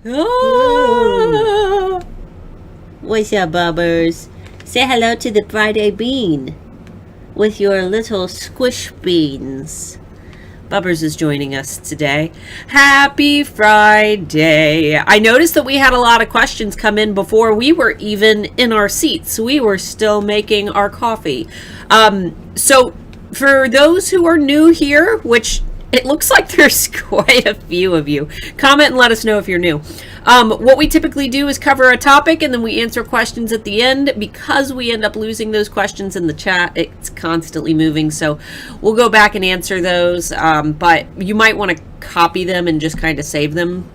Oh. What's up, Bobbers? Say hello to the Friday bean with your little squish beans. Bubbers is joining us today. Happy Friday. I noticed that we had a lot of questions come in before we were even in our seats. We were still making our coffee. So for those who are new here, which it looks like there's quite a few of you, comment and let us know if you're new. What we typically do is cover a topic and then we answer questions at the end. Because we end up losing those questions in the chat, it's constantly moving, so we'll go back and answer those, but you might want to copy them and just kind of save them,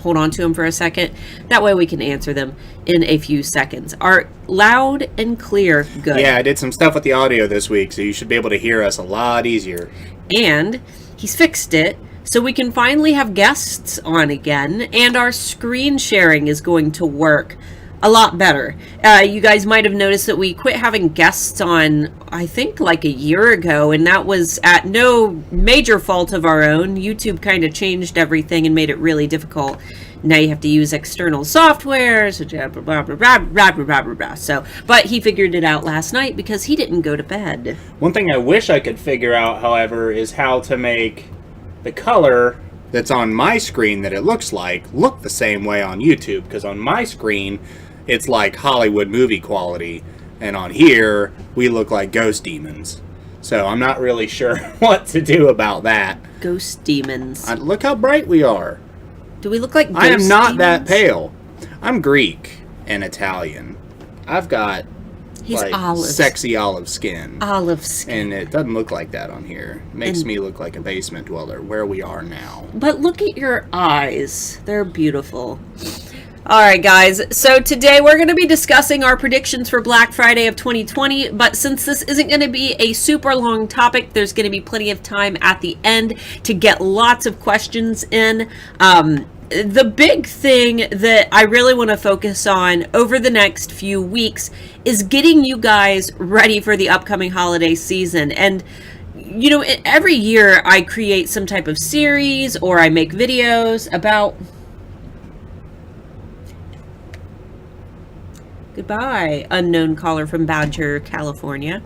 hold on to them for a second. That way we can answer them in a few seconds. Are loud and clear good? Yeah, I did some stuff with the audio this week, so you should be able to hear us a lot easier. And he's fixed it, so we can finally have guests on again, and our screen sharing is going to work a lot better. You guys might have noticed that we quit having guests on, I think, like a year ago, and that was at no major fault of our own. YouTube kind of changed everything and made it really difficult. Now you have to use external software, so blah, blah, blah, blah, blah, blah, blah, blah. So, but he figured it out last night because he didn't go to bed. One thing I wish I could figure out, however, is how to make the color that's on my screen that it looks like look the same way on YouTube, because on my screen it's like Hollywood movie quality, and on here we look like ghost demons. So I'm not really sure what to do about that. Ghost demons. Look how bright we are. Do we look like ghost I am not demons? that pale. I'm Greek and Italian. I've got sexy olive skin. Olive skin. And it doesn't look like that on here. It makes me look like a basement dweller, where we are now. But look at your eyes. They're beautiful. Alright guys, so today we're going to be discussing our predictions for Black Friday of 2020, but since this isn't going to be a super long topic, there's going to be plenty of time at the end to get lots of questions in. The big thing that I really want to focus on over the next few weeks is getting you guys ready for the upcoming holiday season. And every year I create some type of series or I make videos about... Goodbye, unknown caller from Badger, California.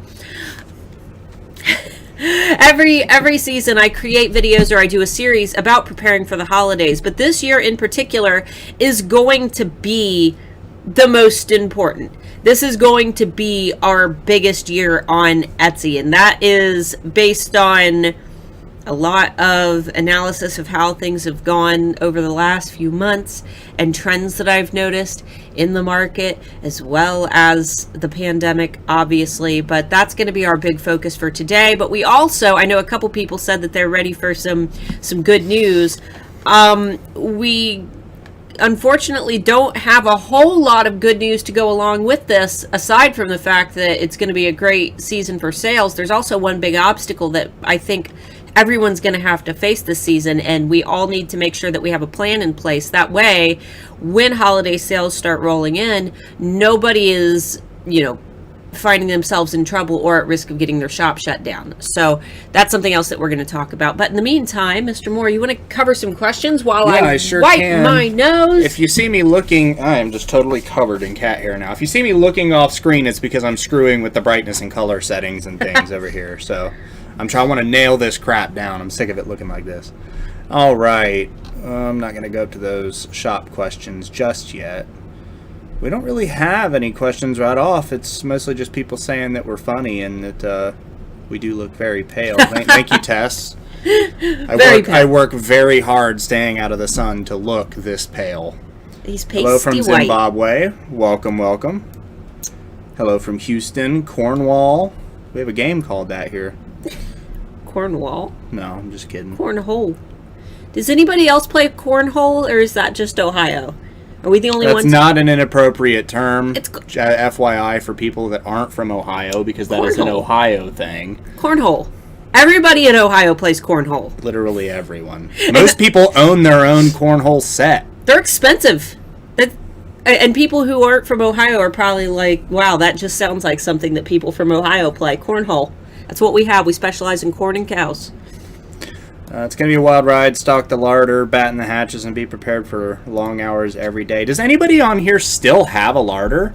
Every season I create videos or I do a series about preparing for the holidays, but this year in particular is going to be the most important. This is going to be our biggest year on Etsy, and that is based on a lot of analysis of how things have gone over the last few months and trends that I've noticed in the market, as well as the pandemic, obviously. But that's going to be our big focus for today. But we also, I know a couple people said that they're ready for some good news. We unfortunately don't have a whole lot of good news to go along with this, aside from the fact that it's going to be a great season for sales. There's also one big obstacle that I think everyone's going to have to face this season, and we all need to make sure that we have a plan in place. That way, when holiday sales start rolling in, nobody is, finding themselves in trouble or at risk of getting their shop shut down. So that's something else that we're going to talk about. But in the meantime, Mr. Moore, you want to cover some questions while I sure wipe can. my nose? If you see me looking, I am just totally covered in cat hair now. If you see me looking off screen, it's because I'm screwing with the brightness and color settings and things over here. So I want to nail this crap down. I'm sick of it looking like this. All right. I'm not going to go to those shop questions just yet. We don't really have any questions right off. It's mostly just people saying that we're funny and that we do look very pale. Thank you, Tess. I work very hard staying out of the sun to look this pale. He's pasty Hello from white. Zimbabwe. Welcome, welcome. Hello from Houston, Cornwall. We have a game called that here. Cornwall? No, I'm just kidding. Cornhole. Does anybody else play cornhole, or is that just Ohio? Are we the only ones? That's not an inappropriate term. It's FYI for people that aren't from Ohio, because that is an Ohio thing. Cornhole. Everybody in Ohio plays cornhole. Literally everyone. Most people own their own cornhole set. They're expensive. And people who aren't from Ohio are probably like, wow, that just sounds like something that people from Ohio play. Cornhole. That's what we have. We specialize in corn and cows. It's going to be a wild ride. Stock the larder, batten the hatches, and be prepared for long hours every day. Does anybody on here still have a larder?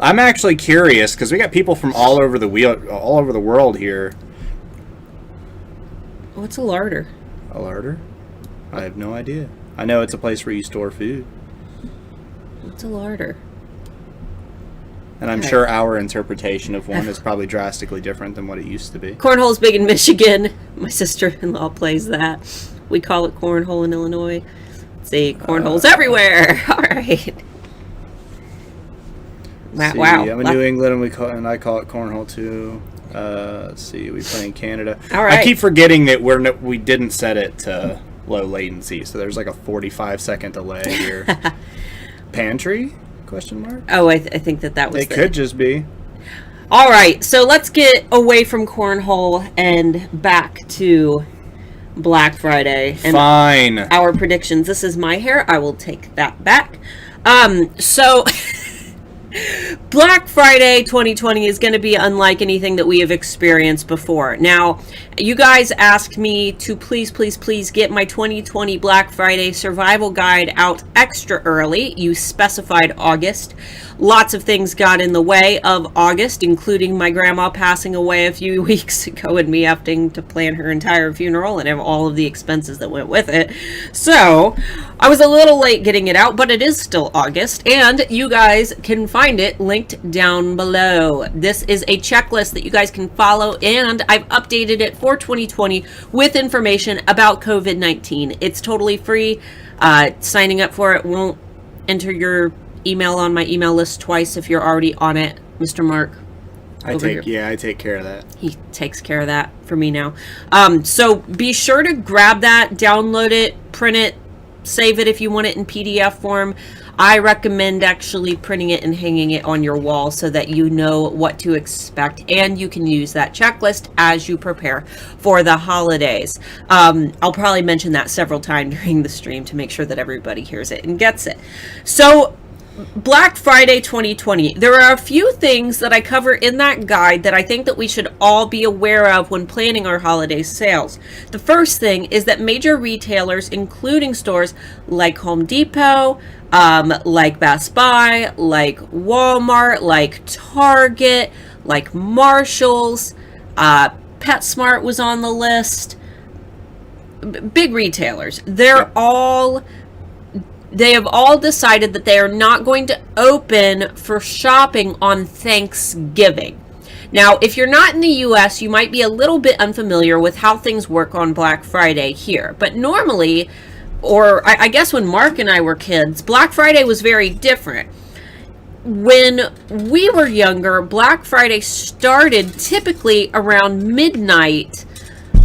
I'm actually curious because we got people from all over the world here. What's a larder? A larder? I have no idea. I know it's a place where you store food. What's a larder? And I'm sure our interpretation of one is probably drastically different than what it used to be. Cornhole's big in Michigan. My sister-in-law plays that. We call it cornhole in Illinois. See, cornhole's everywhere. All right. Wow. I'm in New England, and I call it cornhole too. Let's see, we play in Canada. All right. I keep forgetting that we didn't set it to low latency, so there's like a 45-second delay here. Pantry? Question mark? Oh, I think that was it. Could just be. All right, so let's get away from cornhole and back to Black Friday and Fine. our predictions. This is my hair. I will take that back. So Black Friday 2020 is going to be unlike anything that we have experienced before. Now, you guys asked me to please get my 2020 Black Friday survival guide out extra early. You specified August. Lots of things got in the way of August, including my grandma passing away a few weeks ago and me having to plan her entire funeral and have all of the expenses that went with it. So I was a little late getting it out, but it is still August, and you guys can find it linked down below. This is a checklist that you guys can follow, and I've updated it for 2020 with information about COVID-19. It's totally free. Signing up for it won't enter your email on my email list twice if you're already on it. Mr. Mark, I take care of that. He takes care of that for me now. So be sure to grab that, download it, print it, save it if you want it in PDF form. I recommend actually printing it and hanging it on your wall so that you know what to expect, and you can use that checklist as you prepare for the holidays. I'll probably mention that several times during the stream to make sure that everybody hears it and gets it. So Black Friday 2020. There are a few things that I cover in that guide that I think that we should all be aware of when planning our holiday sales. The first thing is that major retailers, including stores like Home Depot, like Best Buy, like Walmart, like Target, like Marshall's, PetSmart was on the list. Big retailers. They have all decided that they are not going to open for shopping on Thanksgiving. Now, if you're not in the US, you might be a little bit unfamiliar with how things work on Black Friday here. But normally, or I guess when Mark and I were kids, Black Friday was very different. When we were younger, Black Friday started typically around midnight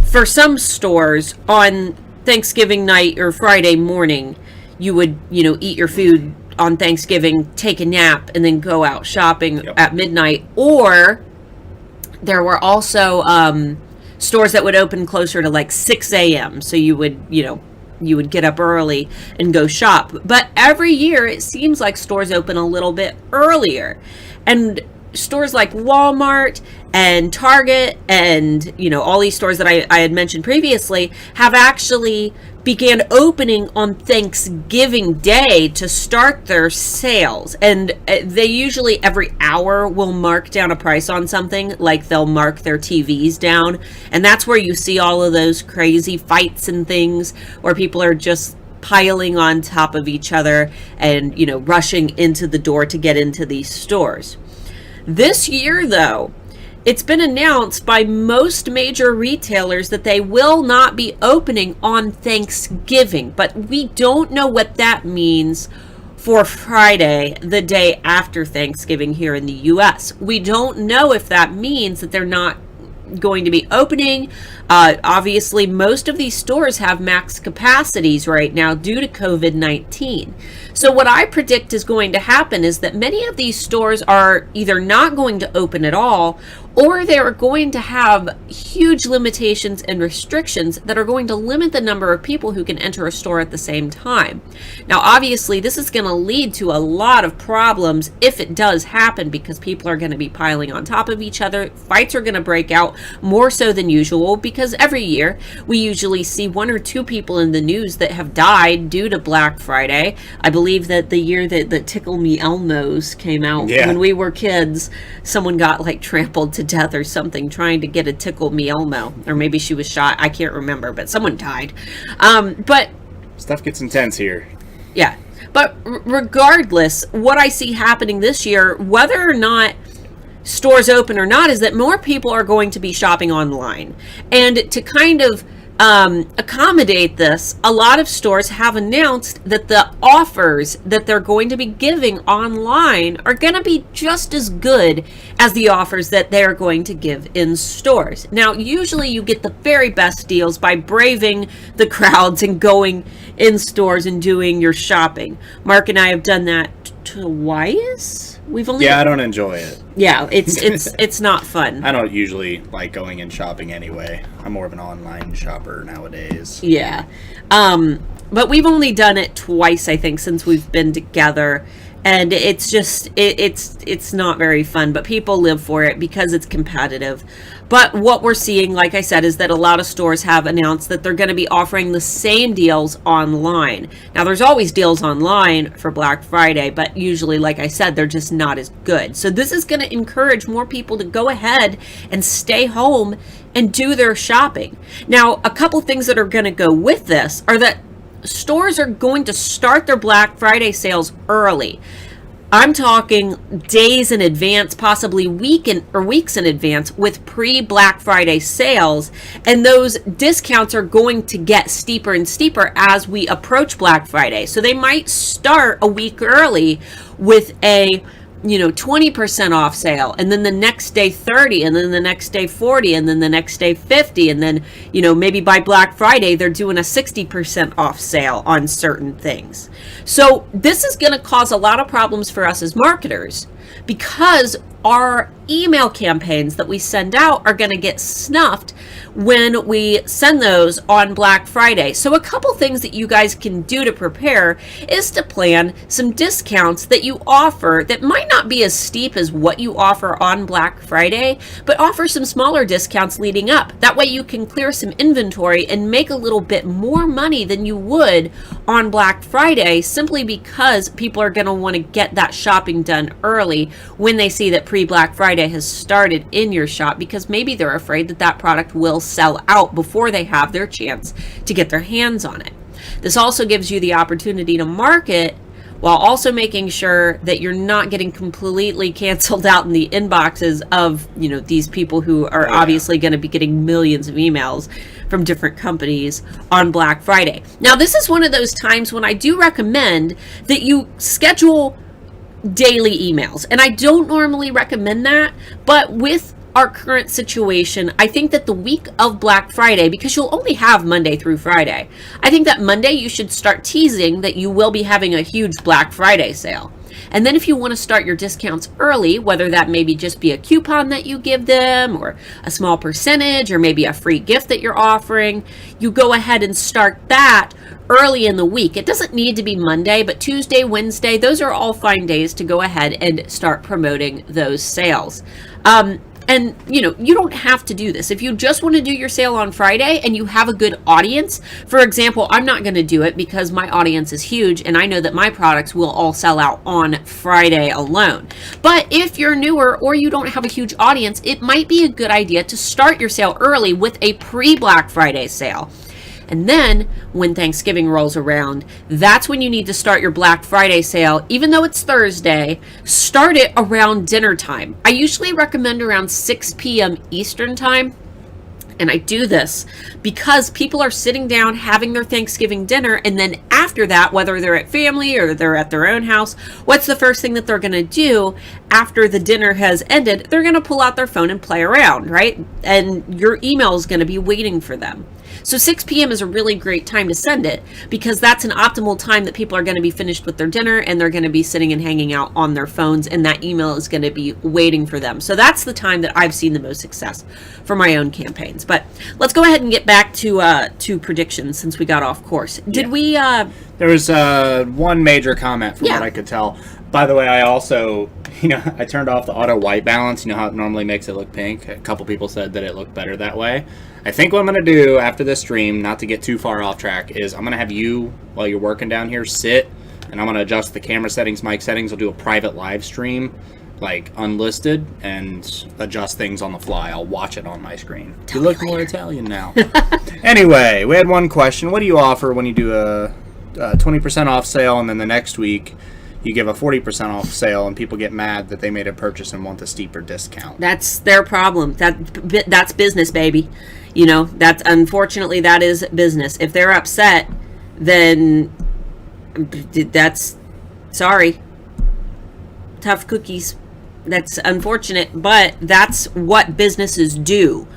for some stores on Thanksgiving night or Friday morning. You would, eat your food on Thanksgiving, take a nap, and then go out shopping at midnight. Or there were also stores that would open closer to like 6 a.m. So you would get up early and go shop. But every year it seems like stores open a little bit earlier. And stores like Walmart and Target and, all these stores that I had mentioned previously have actually began opening on Thanksgiving Day to start their sales. And they usually every hour will mark down a price on something, like they'll mark their TVs down. And that's where you see all of those crazy fights and things where people are just piling on top of each other and, rushing into the door to get into these stores. This year, though, it's been announced by most major retailers that they will not be opening on Thanksgiving, but we don't know what that means for Friday, the day after Thanksgiving here in the US. We don't know if that means that they're not going to be opening. Obviously, most of these stores have max capacities right now due to COVID-19. So what I predict is going to happen is that many of these stores are either not going to open at all, or they're going to have huge limitations and restrictions that are going to limit the number of people who can enter a store at the same time. Now, obviously, this is going to lead to a lot of problems if it does happen, because people are going to be piling on top of each other. Fights are going to break out more so than usual, because every year we usually see 1 or 2 people in the news that have died due to Black Friday. I believe that the year that the Tickle Me Elmos came out, when we were kids, someone got like trampled to death or something trying to get a Tickle Me Elmo, or maybe she was shot. I can't remember, but someone died. But stuff gets intense here. Yeah, but regardless, what I see happening this year, whether or not stores open or not, is that more people are going to be shopping online. And to kind of accommodate this, a lot of stores have announced that the offers that they're going to be giving online are going to be just as good as the offers that they're going to give in stores. Now, usually you get the very best deals by braving the crowds and going in stores and doing your shopping. Mark and I have done that twice. I don't enjoy it. Yeah, it's not fun. I don't usually like going in shopping anyway. I'm more of an online shopper nowadays. Yeah. But we've only done it twice, I think, since we've been together. And it's just, it's not very fun, but people live for it because it's competitive. But what we're seeing, like I said, is that a lot of stores have announced that they're going to be offering the same deals online. Now, there's always deals online for Black Friday, but usually, like I said, they're just not as good. So this is going to encourage more people to go ahead and stay home and do their shopping. Now, a couple things that are going to go with this are that stores are going to start their Black Friday sales early. I'm talking days in advance, possibly weeks in advance, with pre-Black Friday sales, and those discounts are going to get steeper and steeper as we approach Black Friday. So they might start a week early with a 20% off sale, and then the next day 30, and then the next day 40, and then the next day 50, and then maybe by Black Friday they're doing a 60% off sale on certain things. So this is going to cause a lot of problems for us as marketers, because our email campaigns that we send out are going to get snuffed when we send those on Black Friday. So a couple things that you guys can do to prepare is to plan some discounts that you offer that might not be as steep as what you offer on Black Friday, but offer some smaller discounts leading up. That way you can clear some inventory and make a little bit more money than you would on Black Friday, simply because people are going to want to get that shopping done early when they see that pre-Black Friday has started in your shop, because maybe they're afraid that that product will sell out before they have their chance to get their hands on it. This also gives you the opportunity to market while also making sure that you're not getting completely canceled out in the inboxes of these people who are obviously going to be getting millions of emails from different companies on Black Friday. Now, this is one of those times when I do recommend that you schedule daily emails, and I don't normally recommend that, but with our current situation, I think that the week of Black Friday, because you'll only have Monday through Friday, I think that Monday you should start teasing that you will be having a huge Black Friday sale. And then if you want to start your discounts early, whether that maybe just be a coupon that you give them, or a small percentage, or maybe a free gift that you're offering, you go ahead and start that early in the week. It doesn't need to be Monday, but Tuesday, Wednesday, those are all fine days to go ahead and start promoting those sales. And you don't have to do this. If you just want to do your sale on Friday and you have a good audience, for example, I'm not going to do it because my audience is huge and I know that my products will all sell out on Friday alone. But if you're newer or you don't have a huge audience, it might be a good idea to start your sale early with a pre-Black Friday sale. And then when Thanksgiving rolls around, that's when you need to start your Black Friday sale. Even though it's Thursday, start it around dinner time. I usually recommend around 6 p.m. Eastern time. And I do this because people are sitting down having their Thanksgiving dinner, and then after that, whether they're at family or they're at their own house, what's the first thing that they're going to do after the dinner has ended? They're going to pull out their phone and play around, right? And your email is going to be waiting for them. So 6 p.m. is a really great time to send it because that's an optimal time that people are going to be finished with their dinner and they're going to be sitting and hanging out on their phones, and that email is going to be waiting for them. So that's the time that I've seen the most success for my own campaigns. But let's go ahead and get back to predictions since we got off course. Did we... There was one major comment from what I could tell. By the way, I also, I turned off the auto white balance. You know how it normally makes it look pink? A couple people said that it looked better that way. I think what I'm going to do after this stream, not to get too far off track, is I'm going to have you, while you're working down here, sit, and I'm going to adjust the camera settings, mic settings. I'll do a private live stream, like unlisted, and adjust things on the fly. I'll watch it on my screen. You look more Italian now. Anyway, we had one question. What do you offer when you do a 20% off sale, and then the next week you give a 40% off sale, and people get mad that they made a purchase and want a steeper discount? That's their problem. That's business, baby. That's, unfortunately, that is business. If they're upset, then that's, sorry, tough cookies. That's unfortunate, but that's what businesses do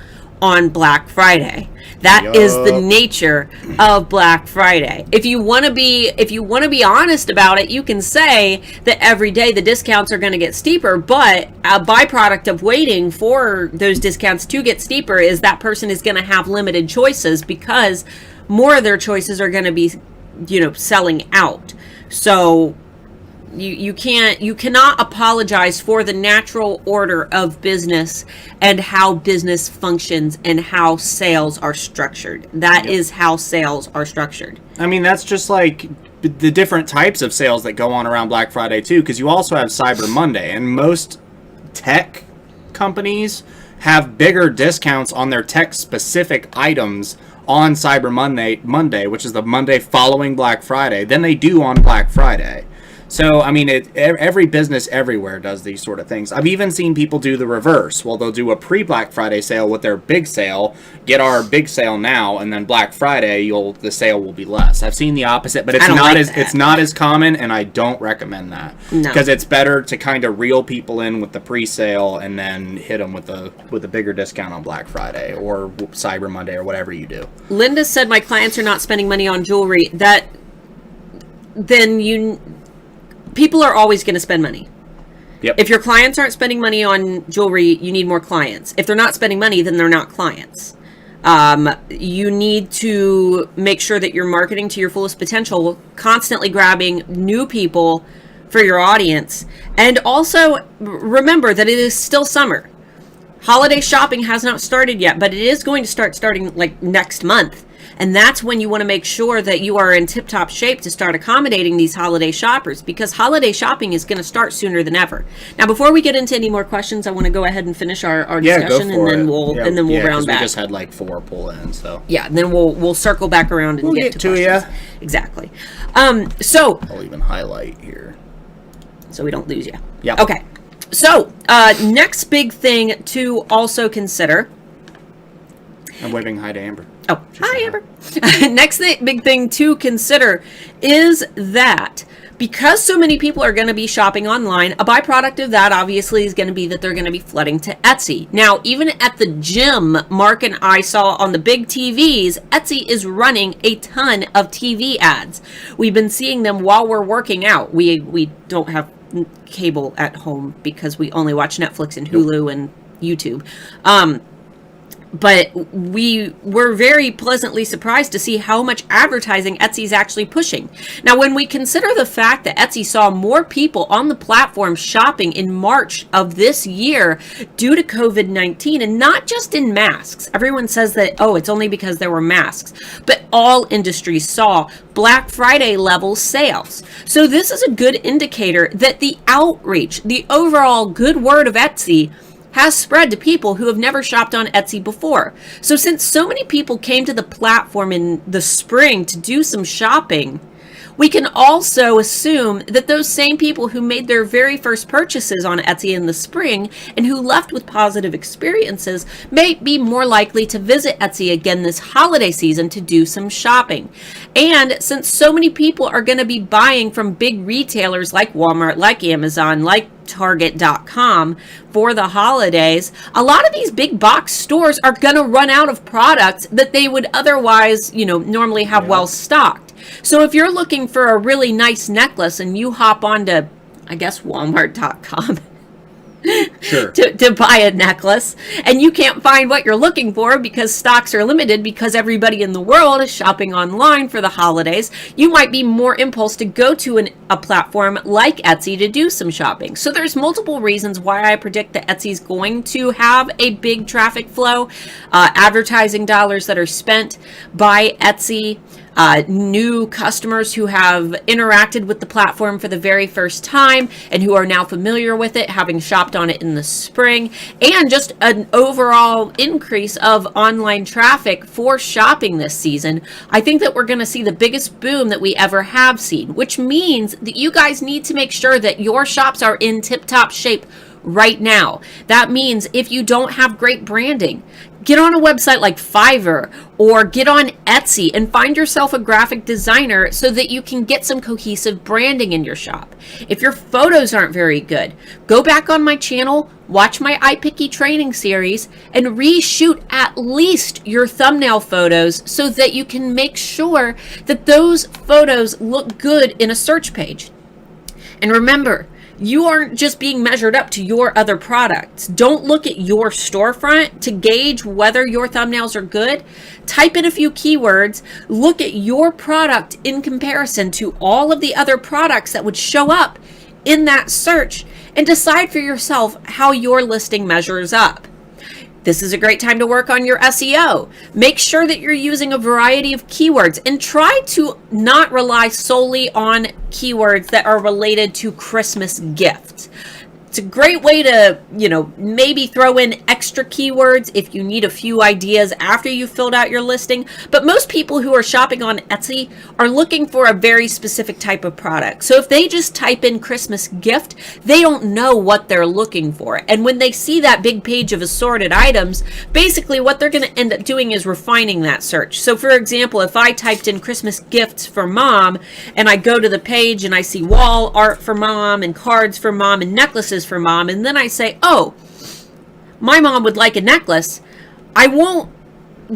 on Black Friday. That is the nature of Black Friday. If you want to be honest about it, you can say that every day the discounts are going to get steeper, but a byproduct of waiting for those discounts to get steeper is that person is going to have limited choices because more of their choices are going to be, selling out. So you cannot apologize for the natural order of business and how business functions and how sales are structured. That is how sales are structured. I mean, that's just like the different types of sales that go on around Black Friday too, because you also have Cyber Monday, and most tech companies have bigger discounts on their tech specific items on Cyber Monday, which is the Monday following Black Friday, than they do on Black Friday. So, I mean, every business everywhere does these sort of things. I've even seen people do the reverse. Well, they'll do a pre-Black Friday sale with their big sale, get our big sale now, and then Black Friday, the sale will be less. I've seen the opposite, but it's not as common, and I don't recommend that. Because it's better to kind of reel people in with the pre-sale and then hit them with a bigger discount on Black Friday or Cyber Monday or whatever you do. Linda said, my clients are not spending money on jewelry. People are always going to spend money. Yep. If your clients aren't spending money on jewelry, you need more clients. If they're not spending money, then they're not clients. You need to make sure that you're marketing to your fullest potential, constantly grabbing new people for your audience. And also remember that it is still summer. Holiday shopping has not started yet, but it is going to starting like next month. And that's when you want to make sure that you are in tip-top shape to start accommodating these holiday shoppers, because holiday shopping is going to start sooner than ever. Now, before we get into any more questions, I want to go ahead and finish our discussion, and then we'll round back. We just had like 4 pull in, so yeah. And then we'll circle back around and get to questions. Exactly. So I'll even highlight here so we don't lose you. Yeah. Okay. So next big thing to also consider. I'm waving hi to Amber. Oh, hi, Amber. Next big thing to consider is that because so many people are going to be shopping online, a byproduct of that obviously is going to be that they're going to be flooding to Etsy. Now, even at the gym, Mark and I saw on the big TVs, Etsy is running a ton of TV ads. We've been seeing them while we're working out. We don't have cable at home because we only watch Netflix and Hulu and YouTube. But we were very pleasantly surprised to see how much advertising Etsy's actually pushing. Now, when we consider the fact that Etsy saw more people on the platform shopping in March of this year due to COVID-19, and not just in masks. Everyone says that, oh, it's only because there were masks. But all industries saw Black Friday level sales. So this is a good indicator that the outreach, the overall good word of Etsy, has spread to people who have never shopped on Etsy before. So since so many people came to the platform in the spring to do some shopping, we can also assume that those same people who made their very first purchases on Etsy in the spring and who left with positive experiences may be more likely to visit Etsy again this holiday season to do some shopping. And since so many people are going to be buying from big retailers like Walmart, like Amazon, like Target.com for the holidays, a lot of these big box stores are going to run out of products that they would otherwise, normally have well stocked. So if you're looking for a really nice necklace and you hop onto, I guess, Walmart.com Sure. to buy a necklace, and you can't find what you're looking for because stocks are limited because everybody in the world is shopping online for the holidays, you might be more impulse to go to a platform like Etsy to do some shopping. So there's multiple reasons why I predict that Etsy is going to have a big traffic flow, advertising dollars that are spent by Etsy, new customers who have interacted with the platform for the very first time and who are now familiar with it, having shopped on it in the spring, and just an overall increase of online traffic for shopping this season. I think that we're going to see the biggest boom that we ever have seen, which means that you guys need to make sure that your shops are in tip-top shape right now. That means if you don't have great branding, get on a website like Fiverr or get on Etsy and find yourself a graphic designer so that you can get some cohesive branding in your shop. If your photos aren't very good, go back on my channel, watch my iPicky training series, and reshoot at least your thumbnail photos so that you can make sure that those photos look good in a search page. And remember, you aren't just being measured up to your other products. Don't look at your storefront to gauge whether your thumbnails are good. Type in a few keywords, look at your product in comparison to all of the other products that would show up in that search, and decide for yourself how your listing measures up. This is a great time to work on your SEO. Make sure that you're using a variety of keywords and try to not rely solely on keywords that are related to Christmas gifts. It's a great way to, maybe throw in extra keywords if you need a few ideas after you've filled out your listing. But most people who are shopping on Etsy are looking for a very specific type of product. So if they just type in Christmas gift, they don't know what they're looking for. And when they see that big page of assorted items, basically what they're going to end up doing is refining that search. So for example, if I typed in Christmas gifts for mom and I go to the page and I see wall art for mom and cards for mom and necklaces for mom, and then I say, oh, my mom would like a necklace, I won't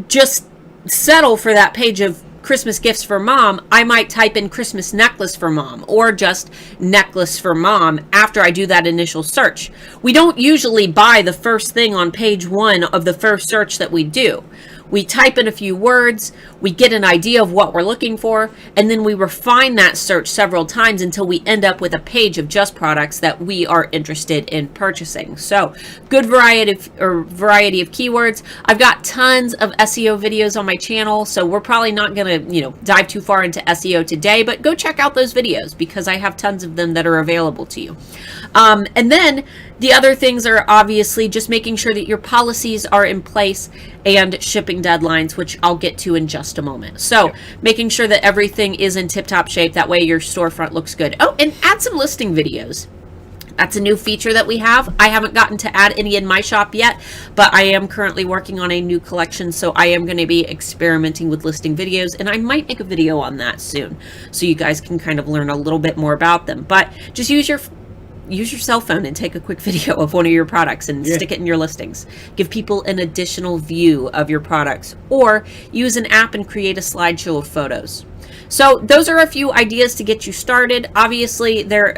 just settle for that page of Christmas gifts for mom. I might type in Christmas necklace for mom or just necklace for mom after I do that initial search. We don't usually buy the first thing on page 1 of the first search that we do. We type in a few words, we get an idea of what we're looking for, and then we refine that search several times until we end up with a page of just products that we are interested in purchasing. So, good variety of keywords. I've got tons of SEO videos on my channel, so we're probably not going to, dive too far into SEO today, but go check out those videos because I have tons of them that are available to you. And then the other things are obviously just making sure that your policies are in place and shipping deadlines, which I'll get to in just a moment. So making sure that everything is in tip-top shape. That way your storefront looks good. Oh, and add some listing videos. That's a new feature that we have. I haven't gotten to add any in my shop yet, but I am currently working on a new collection, so I am going to be experimenting with listing videos, and I might make a video on that soon, so you guys can kind of learn a little bit more about them. But just use your cell phone and take a quick video of one of your products and stick it in your listings. Give people an additional view of your products, or use an app and create a slideshow of photos. So those are a few ideas to get you started. Obviously, there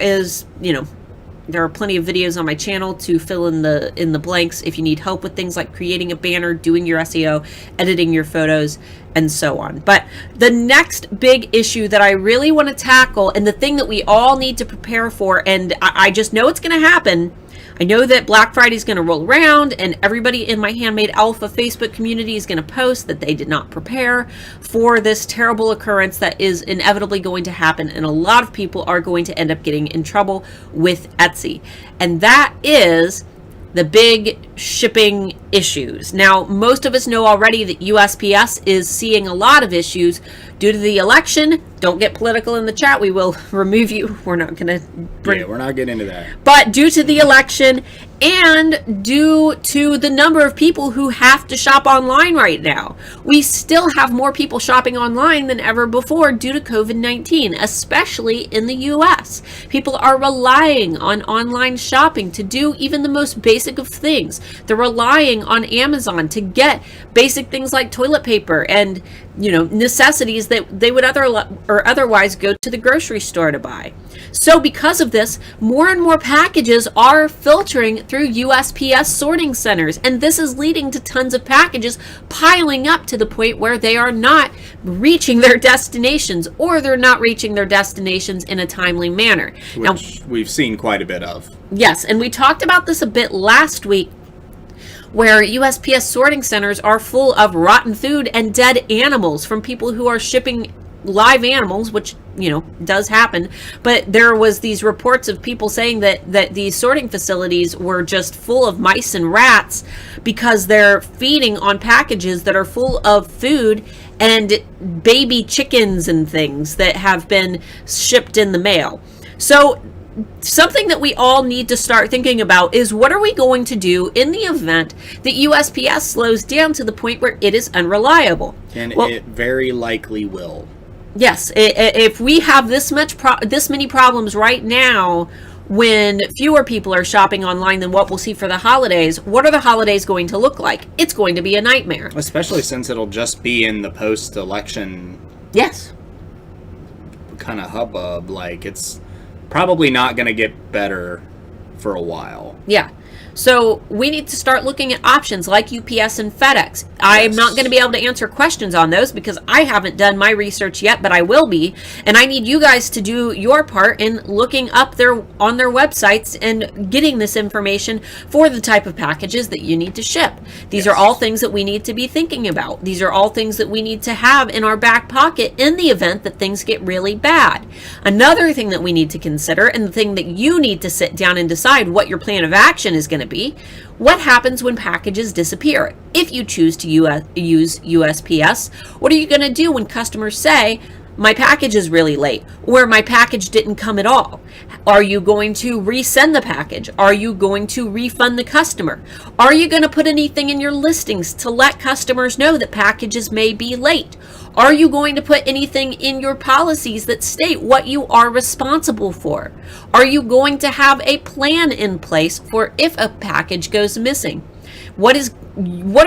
are plenty of videos on my channel to fill in the blanks if you need help with things like creating a banner, doing your SEO, editing your photos, and so on. But the next big issue that I really want to tackle, and the thing that we all need to prepare for, and I just know it's going to happen. I know that Black Friday is going to roll around and everybody in my Handmade Alpha Facebook community is going to post that they did not prepare for this terrible occurrence that is inevitably going to happen, and a lot of people are going to end up getting in trouble with Etsy. And that is the big shipping issues. Now, most of us know already that USPS is seeing a lot of issues due to the election. Don't get political in the chat. We will remove you. We're not going to bring... Yeah, we're not getting into that. But due to the election and due to the number of people who have to shop online right now, we still have more people shopping online than ever before due to COVID-19, especially in the US. People are relying on online shopping to do even the most basic of things. They're relying on Amazon to get basic things like toilet paper and, you know, necessities that they would otherwise go to the grocery store to buy. So because of this, more and more packages are filtering through USPS sorting centers, and this is leading to tons of packages piling up to the point where they are not reaching their destinations, or they're not reaching their destinations in a timely manner. Which we've seen quite a bit of. Yes, and we talked about this a bit last week, where USPS sorting centers are full of rotten food and dead animals from people who are shipping live animals, which, you know, does happen. But there was these reports of people saying that these sorting facilities were just full of mice and rats because they're feeding on packages that are full of food and baby chickens and things that have been shipped in the mail. So something that we all need to start thinking about is, what are we going to do in the event that USPS slows down to the point where it is unreliable? And it very likely will. Yes, if we have this many problems right now, when fewer people are shopping online than what we'll see for the holidays, what are the holidays going to look like? It's going to be a nightmare. Especially since it'll just be in the post-election Yes. kind of hubbub. Like, it's probably not going to get better for a while. Yeah. So we need to start looking at options like UPS and FedEx. I'm not going to be able to answer questions on those because I haven't done my research yet, but I will be. And I need you guys to do your part in looking up on their websites and getting this information for the type of packages that you need to ship. These are all things that we need to be thinking about. These are all things that we need to have in our back pocket in the event that things get really bad. Another thing that we need to consider, and the thing that you need to sit down and decide what your plan of action is going to be, what happens when packages disappear? If you choose to use USPS, what are you going to do when customers say, my package is really late, or my package didn't come at all? Are you going to resend the package? Are you going to refund the customer? Are you going to put anything in your listings to let customers know that packages may be late? Are you going to put anything in your policies that state what you are responsible for? Are you going to have a plan in place for if a package goes missing? What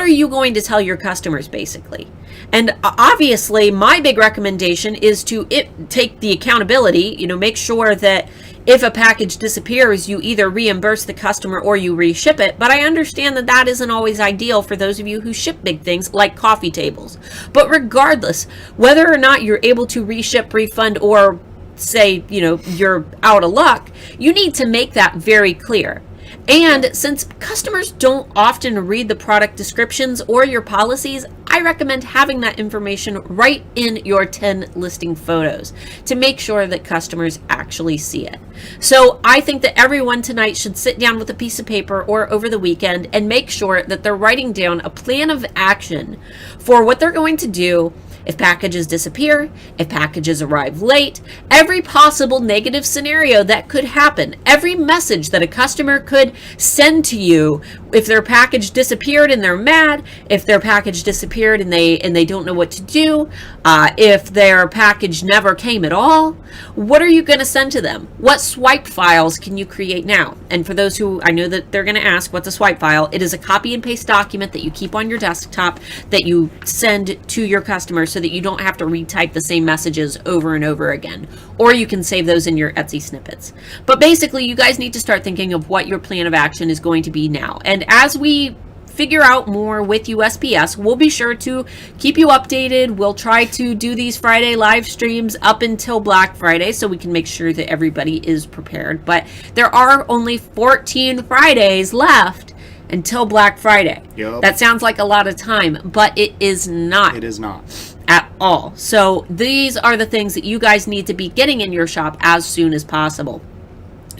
are you going to tell your customers, basically? And obviously, my big recommendation is to take the accountability, make sure that if a package disappears, you either reimburse the customer or you reship it. But I understand that that isn't always ideal for those of you who ship big things like coffee tables. But regardless, whether or not you're able to reship, refund, or say, you're out of luck, you need to make that very clear. And since customers don't often read the product descriptions or your policies, I recommend having that information right in your 10 listing photos to make sure that customers actually see it. So I think that everyone tonight should sit down with a piece of paper or over the weekend and make sure that they're writing down a plan of action for what they're going to do if packages disappear, if packages arrive late, every possible negative scenario that could happen, every message that a customer could send to you if their package disappeared and they're mad, if their package disappeared and they don't know what to do, if their package never came at all. What are you going to send to them? What swipe files can you create now? And for those who, I know that they're going to ask, what's a swipe file? It is a copy and paste document that you keep on your desktop that you send to your customers so that you don't have to retype the same messages over and over again. Or you can save those in your Etsy snippets. But basically, you guys need to start thinking of what your plan of action is going to be now. And as we figure out more with USPS, we'll be sure to keep you updated. We'll try to do these Friday live streams up until Black Friday so we can make sure that everybody is prepared. But there are only 14 Fridays left until Black Friday. Yep. That sounds like a lot of time, but it is not. It is not. At all. So these are the things that you guys need to be getting in your shop as soon as possible.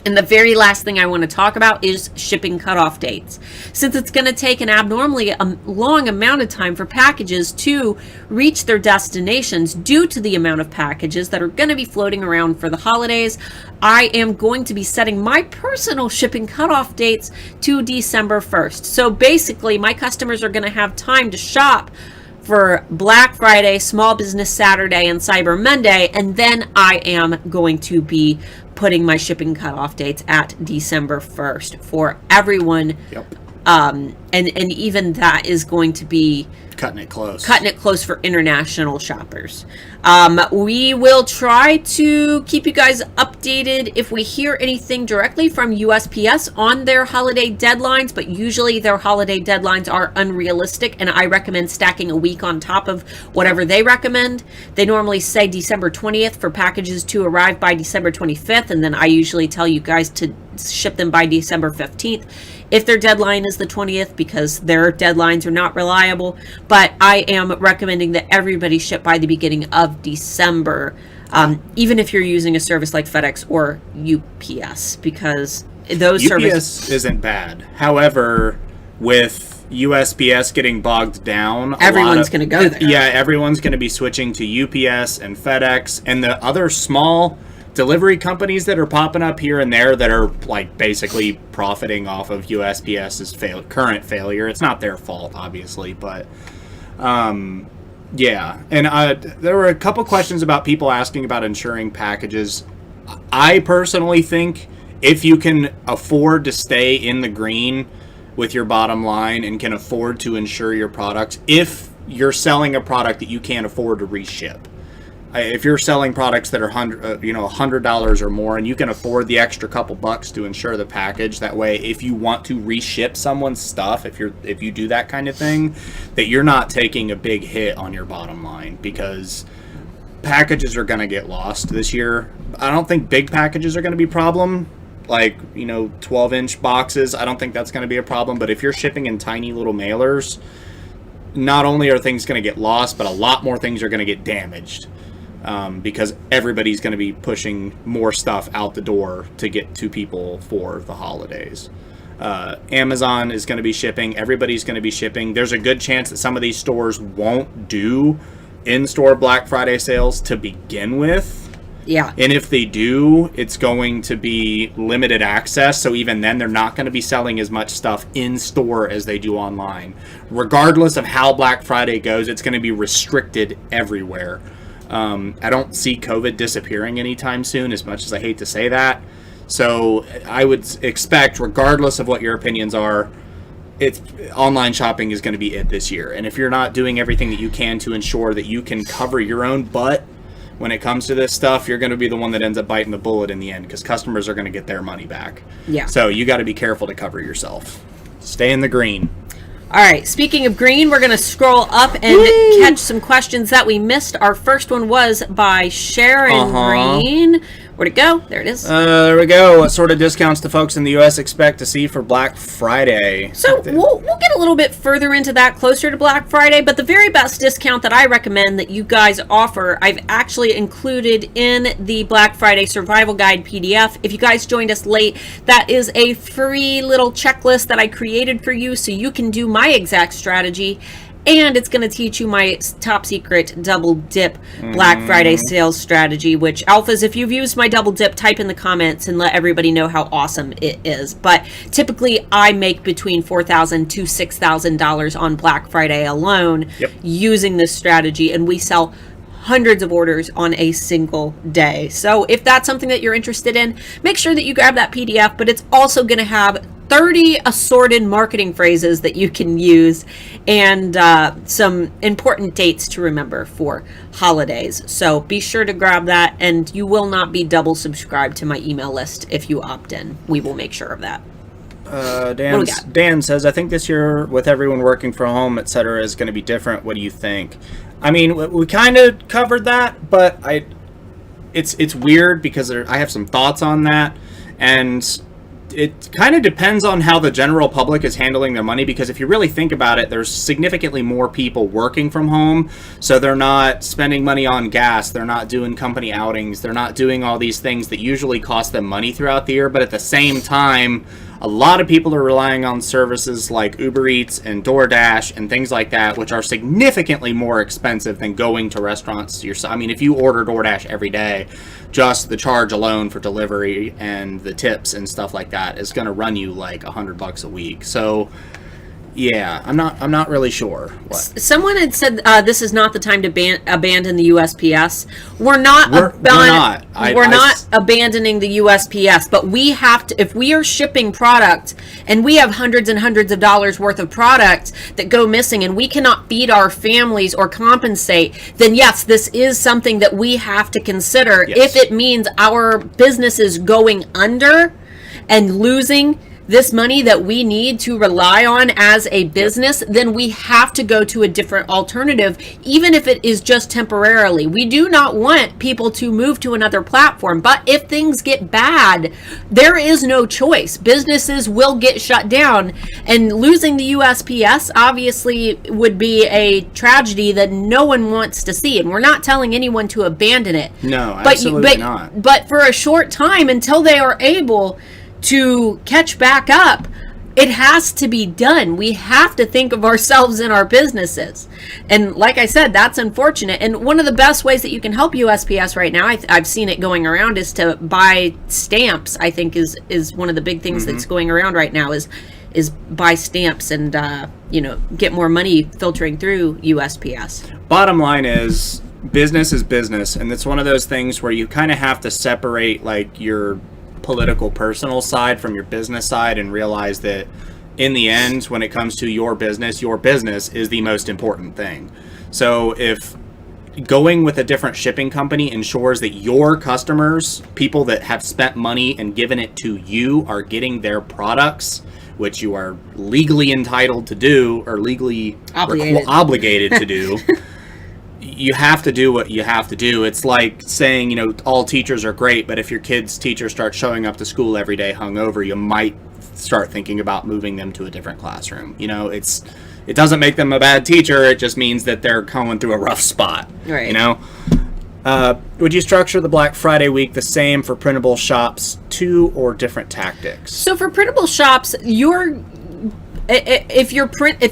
And the very last thing I want to talk about is shipping cutoff dates. Since it's going to take an abnormally long amount of time for packages to reach their destinations due to the amount of packages that are going to be floating around for the holidays, I am going to be setting my personal shipping cutoff dates to December 1st. So basically, my customers are going to have time to shop for Black Friday, Small Business Saturday, and Cyber Monday, and then I am going to be putting my shipping cutoff dates at December 1st for everyone. Yep. And even that is going to be Cutting it close for international shoppers. We will try to keep you guys updated if we hear anything directly from USPS on their holiday deadlines, but usually their holiday deadlines are unrealistic, and I recommend stacking a week on top of whatever they recommend. They normally say December 20th for packages to arrive by December 25th, and then I usually tell you guys to ship them by December 15th. If their deadline is the 20th, because their deadlines are not reliable, but I am recommending that everybody ship by the beginning of December, even if you're using a service like FedEx or UPS, because those UPS isn't bad. However, with USPS getting bogged down, everyone's going to go there. Yeah, everyone's going to be switching to UPS and FedEx and the other small delivery companies that are popping up here and there that are like basically profiting off of USPS's current failure. It's not their fault, obviously, but yeah. And there were a couple questions about people asking about insuring packages. I personally think if you can afford to stay in the green with your bottom line and can afford to insure your products, if you're selling a product that you can't afford to reship. If you're selling products that are $100 or more, and you can afford the extra couple bucks to insure the package, that way, if you want to reship someone's stuff, if you do that kind of thing, that you're not taking a big hit on your bottom line, because packages are going to get lost this year. I don't think big packages are going to be a problem, like 12-inch boxes. I don't think that's going to be a problem. But if you're shipping in tiny little mailers, not only are things going to get lost, but a lot more things are going to get damaged. Because everybody's going to be pushing more stuff out the door to get to people for the holidays. Amazon is going to be shipping. Everybody's going to be shipping. There's a good chance that some of these stores won't do in-store Black Friday sales to begin with. Yeah. And if they do, it's going to be limited access. So even then, they're not going to be selling as much stuff in-store as they do online. Regardless of how Black Friday goes, it's going to be restricted everywhere. I don't see COVID disappearing anytime soon, as much as I hate to say that. So I would expect, regardless of what your opinions are, online shopping is going to be it this year. And if you're not doing everything that you can to ensure that you can cover your own butt when it comes to this stuff, you're going to be the one that ends up biting the bullet in the end, because customers are going to get their money back. Yeah. So you got to be careful to cover yourself. Stay in the green. All right, speaking of green, we're going to scroll up and catch some questions that we missed. Our first one was by Sharon Green. Where'd it go? There it is. There we go. What sort of discounts do folks in the U.S. expect to see for Black Friday? So we'll get a little bit further into that closer to Black Friday, but the very best discount that I recommend that you guys offer, I've actually included in the Black Friday Survival Guide PDF. If you guys joined us late, that is a free little checklist that I created for you so you can do my exact strategy. And it's going to teach you my top secret double dip Black Friday sales strategy, which alphas, if you've used my double dip, type in the comments and let everybody know how awesome it is. But typically I make between $4,000 to $6,000 on Black Friday alone using this strategy, and we sell hundreds of orders on a single day. So if that's something that you're interested in, make sure that you grab that PDF, but it's also going to have 30 assorted marketing phrases that you can use and some important dates to remember for holidays. So be sure to grab that, and you will not be double subscribed to my email list if you opt in. We will make sure of that. Dan says, I think this year with everyone working from home, etc., is going to be different. What do you think? I mean, we kind of covered that, but it's weird because I have some thoughts on that, and it kind of depends on how the general public is handling their money, because if you really think about it, there's significantly more people working from home, so they're not spending money on gas, they're not doing company outings, they're not doing all these things that usually cost them money throughout the year. But at the same time, a lot of people are relying on services like Uber Eats and DoorDash and things like that, which are significantly more expensive than going to restaurants yourself. I mean, if you order DoorDash every day, just the charge alone for delivery and the tips and stuff like that is going to run you like $100 a week. So yeah, I'm not really sure. What? Someone had said this is not the time to abandon the USPS. We're not abandoning the USPS, but we have to, if we are shipping product and we have hundreds and hundreds of dollars worth of product that go missing and we cannot feed our families or compensate, then yes, this is something that we have to consider. Yes. If it means our business is going under and losing this money that we need to rely on as a business, then we have to go to a different alternative, even if it is just temporarily. We do not want people to move to another platform, but if things get bad, there is no choice. Businesses will get shut down, and losing the USPS obviously would be a tragedy that no one wants to see, and we're not telling anyone to abandon it. No, absolutely not. But for a short time, until they are able to catch back up, it has to be done. We have to think of ourselves and our businesses. And like I said, that's unfortunate. And one of the best ways that you can help USPS right now, I've seen it going around, is to buy stamps. I think is one of the big things that's going around right now is buy stamps and get more money filtering through USPS. Bottom line is business, and it's one of those things where you kind of have to separate like your political personal side from your business side and realize that in the end, when it comes to your business is the most important thing. So if going with a different shipping company ensures that your customers, people that have spent money and given it to you, are getting their products, which you are legally entitled to do or legally obligated to do, you have to do what you have to do. It's like saying, all teachers are great, but if your kid's teacher starts showing up to school every day hungover, you might start thinking about moving them to a different classroom. It doesn't make them a bad teacher. It just means that they're going through a rough spot. Right. Would you structure the Black Friday week the same for printable shops, two or different tactics? So for printable shops, if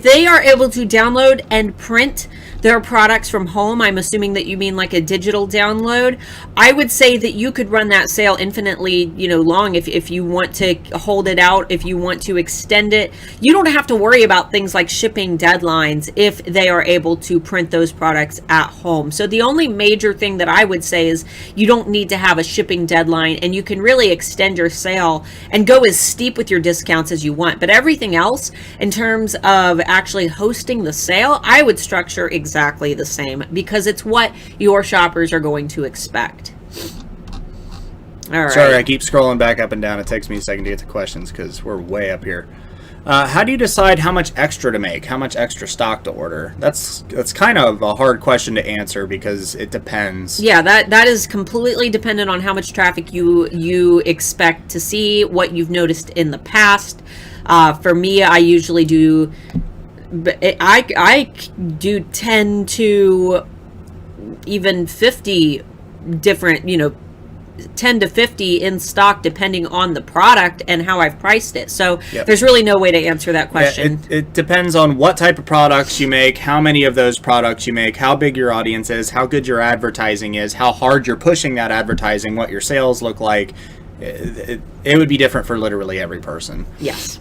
they are able to download and print their products from home, I'm assuming that you mean like a digital download, I would say that you could run that sale infinitely, long if you want to hold it out, if you want to extend it. You don't have to worry about things like shipping deadlines if they are able to print those products at home. So the only major thing that I would say is you don't need to have a shipping deadline, and you can really extend your sale and go as steep with your discounts as you want. But everything else, in terms of actually hosting the sale, I would structure exactly the same, because it's what your shoppers are going to expect. All right. Sorry, I keep scrolling back up and down. It takes me a second to get to questions because we're way up here. How do you decide how much extra to make, how much extra stock to order? That's kind of a hard question to answer because it depends. Yeah, that is completely dependent on how much traffic you expect to see, what you've noticed in the past. For me, I usually do. I do 10 to even 50 different, 10 to 50 in stock depending on the product and how I've priced it. So There's really no way to answer that question. It depends on what type of products you make, how many of those products you make, how big your audience is, how good your advertising is, how hard you're pushing that advertising, what your sales look like. It would be different for literally every person. Yes.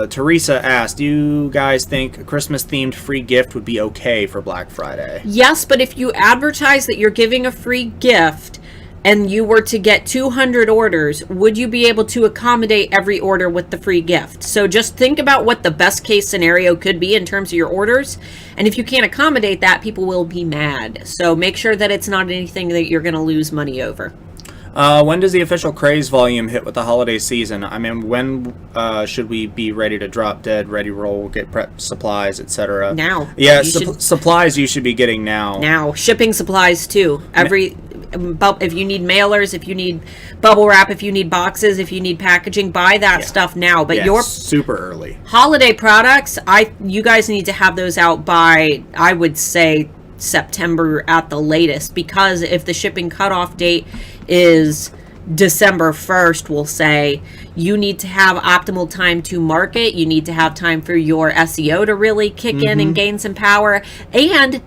Teresa asked, do you guys think a Christmas-themed free gift would be okay for Black Friday? Yes, but if you advertise that you're giving a free gift and you were to get 200 orders, would you be able to accommodate every order with the free gift? So just think about what the best case scenario could be in terms of your orders. And if you can't accommodate that, people will be mad. So make sure that it's not anything that you're going to lose money over. When does the official craze volume hit with the holiday season? I mean, when should we be ready to drop dead, ready roll, get prep supplies, etc.? Now. Yeah, supplies you should be getting now. Now. Shipping supplies too. if you need mailers, if you need bubble wrap, if you need boxes, if you need packaging, buy that stuff now. But your super early holiday products, you guys need to have those out by, I would say, September at the latest, because if the shipping cutoff date is December 1st, we'll say, you need to have optimal time to market. You need to have time for your SEO to really kick in and gain some power. And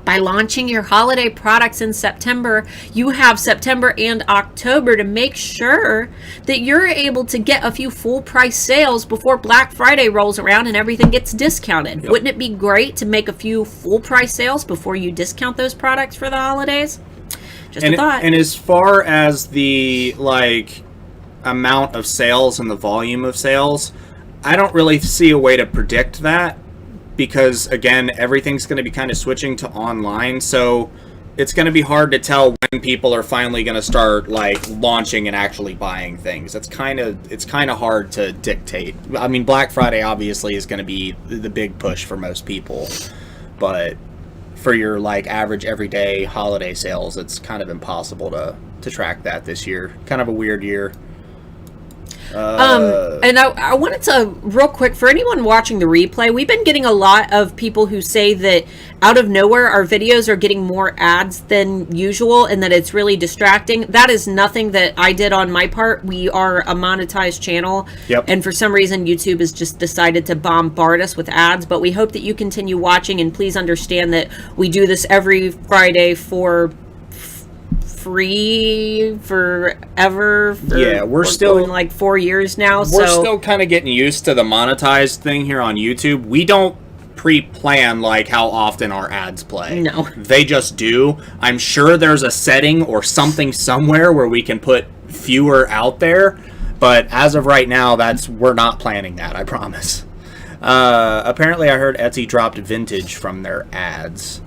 by launching your holiday products in September, you have September and October to make sure that you're able to get a few full price sales before Black Friday rolls around and everything gets discounted. Yep. Wouldn't it be great to make a few full price sales before you discount those products for the holidays? Just a thought. And as far as the amount of sales and the volume of sales, I don't really see a way to predict that. Because, again, everything's going to be kind of switching to online, so it's going to be hard to tell when people are finally going to start, launching and actually buying things. It's kind of hard to dictate. I mean, Black Friday, obviously, is going to be the big push for most people, but for your, average everyday holiday sales, it's kind of impossible to track that this year. Kind of a weird year. And I wanted to, real quick, for anyone watching the replay, we've been getting a lot of people who say that out of nowhere our videos are getting more ads than usual and that it's really distracting. That is nothing that I did on my part. We are a monetized channel, and for some reason YouTube has just decided to bombard us with ads, but we hope that you continue watching, and please understand that we do this every Friday for free forever. We're still going 4 years now. We're still kind of getting used to the monetized thing here on YouTube. We don't pre-plan how often our ads play. No, they just do. I'm sure there's a setting or something somewhere where we can put fewer out there, but as of right now, we're not planning that. I promise. Apparently, I heard Etsy dropped vintage from their ads.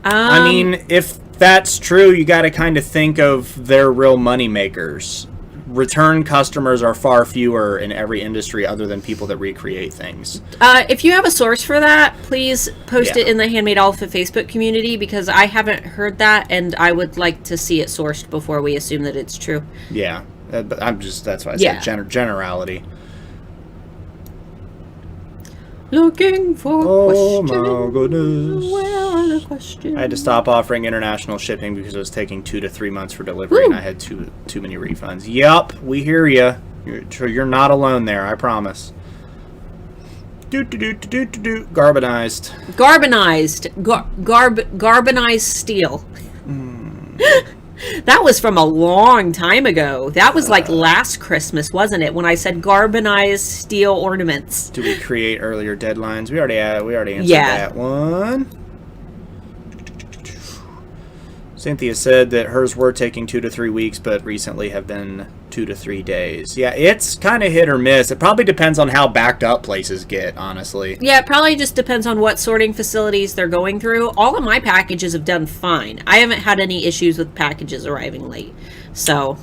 I mean, if that's true, you got to kind of think of their real money makers. Return customers are far fewer in every industry other than people that recreate things. If you have a source for that, please post it in the Handmade Elephant Facebook community, because I haven't heard that and I would like to see it sourced before we assume that it's true. Yeah, but that's why I said generality. Looking for questions. Oh my goodness. Where are the questions? I had to stop offering international shipping because it was taking 2 to 3 months for delivery, and I had too many refunds. Yup, we hear you. You're not alone there, I promise. Garbonized. Garbonized steel. That was from a long time ago. That was last Christmas, wasn't it? When I said carbonized steel ornaments. Do we create earlier deadlines? We already answered that one. Cynthia said that hers were taking 2 to 3 weeks, but recently have been 2 to 3 days. Yeah, it's kind of hit or miss. It probably depends on how backed up places get, honestly. Yeah, it probably just depends on what sorting facilities they're going through. All of my packages have done fine. I haven't had any issues with packages arriving late. So,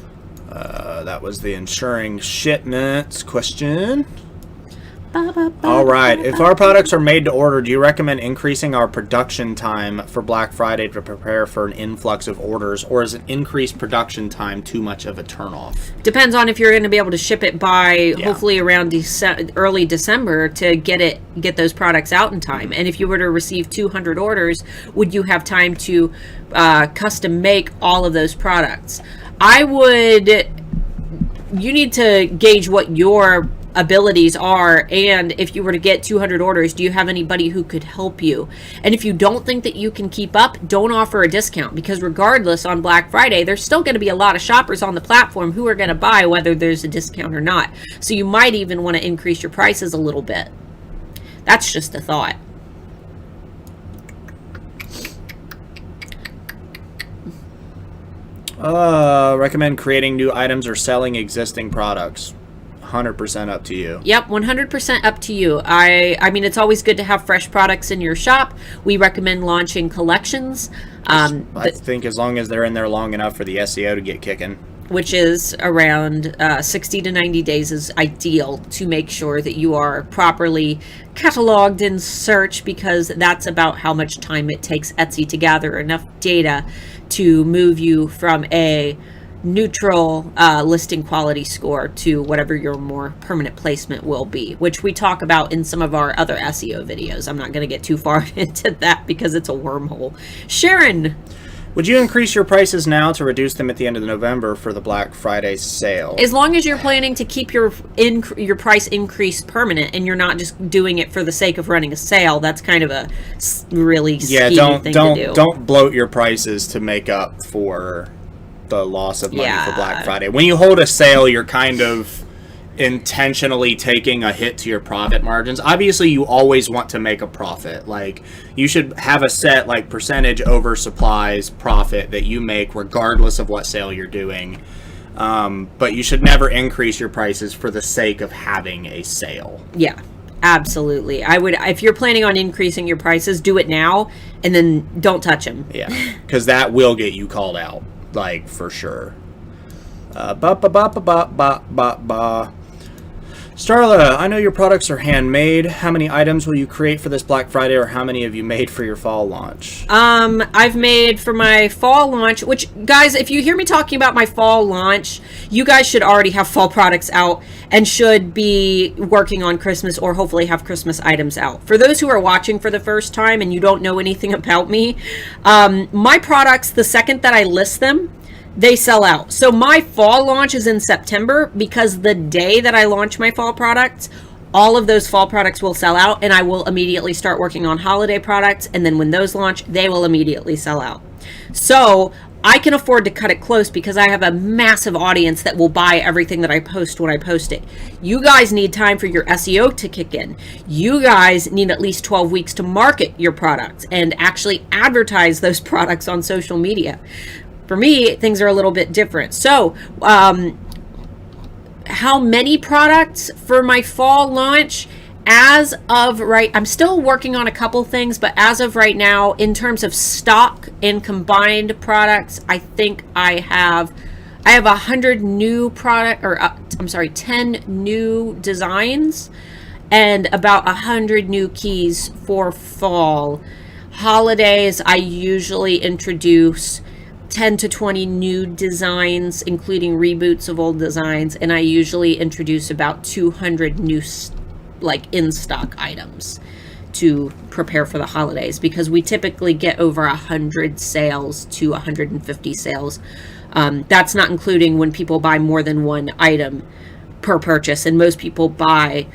that was the ensuring shipments question. All right. If our products are made to order, do you recommend increasing our production time for Black Friday to prepare for an influx of orders, or is an increased production time too much of a turnoff? Depends on if you're going to be able to ship it by hopefully around early December to get those products out in time. And if you were to receive 200 orders, would you have time to custom make all of those products? You need to gauge what your abilities are, and if you were to get 200 orders, do you have anybody who could help you? And if you don't think that you can keep up, don't offer a discount, because regardless, on Black Friday there's still going to be a lot of shoppers on the platform who are going to buy whether there's a discount or not. So you might even want to increase your prices a little bit. That's just a thought. Recommend creating new items or selling existing products. 100% up to you. Yep, 100% up to you. I mean, it's always good to have fresh products in your shop. We recommend launching collections. I think as long as they're in there long enough for the SEO to get kicking. Which is around 60 to 90 days is ideal to make sure that you are properly cataloged in search, because that's about how much time it takes Etsy to gather enough data to move you from a neutral listing quality score to whatever your more permanent placement will be, which we talk about in some of our other SEO videos. I'm not going to get too far into that because it's a wormhole. Sharon, would you increase your prices now to reduce them at the end of November for the Black Friday sale? as long as you're planning to keep your price increase permanent and you're not just doing it for the sake of running a sale, that's kind of a really skeevy thing to do. Don't bloat your prices to make up for the loss of money for Black Friday. When you hold a sale, you're kind of intentionally taking a hit to your profit margins. Obviously, you always want to make a profit. Like, you should have a set like percentage over supplies profit that you make regardless of what sale you're doing. But you should never increase your prices for the sake of having a sale. Yeah, absolutely. I would, if you're planning on increasing your prices, do it now and then don't touch them. Yeah, because that will get you called out. Like, for sure. Starla, I know your products are handmade. How many items will you create for this Black Friday, or how many have you made for your fall launch? I've made for my fall launch, which, guys, if you hear me talking about my fall launch, you guys should already have fall products out and should be working on Christmas or hopefully have Christmas items out. For those who are watching for the first time and you don't know anything about me, my products, the second that I list them, they sell out. So my fall launch is in September because the day that I launch my fall products, all of those fall products will sell out and I will immediately start working on holiday products. And then when those launch, they will immediately sell out. So I can afford to cut it close because I have a massive audience that will buy everything that I post when I post it. You guys need time for your SEO to kick in. You guys need at least 12 weeks to market your products and actually advertise those products on social media. For me, things are a little bit different. So, how many products for my fall launch? As of I'm still working on a couple things, but as of right now, in terms of stock and combined products, I think I have 100 new 10 new designs and about 100 new keys for fall. Holidays, I usually introduce 10 to 20 new designs, including reboots of old designs, and I usually introduce about 200 new in-stock items to prepare for the holidays, because we typically get over 100 sales to 150 sales. That's not including when people buy more than one item per purchase, and most people buy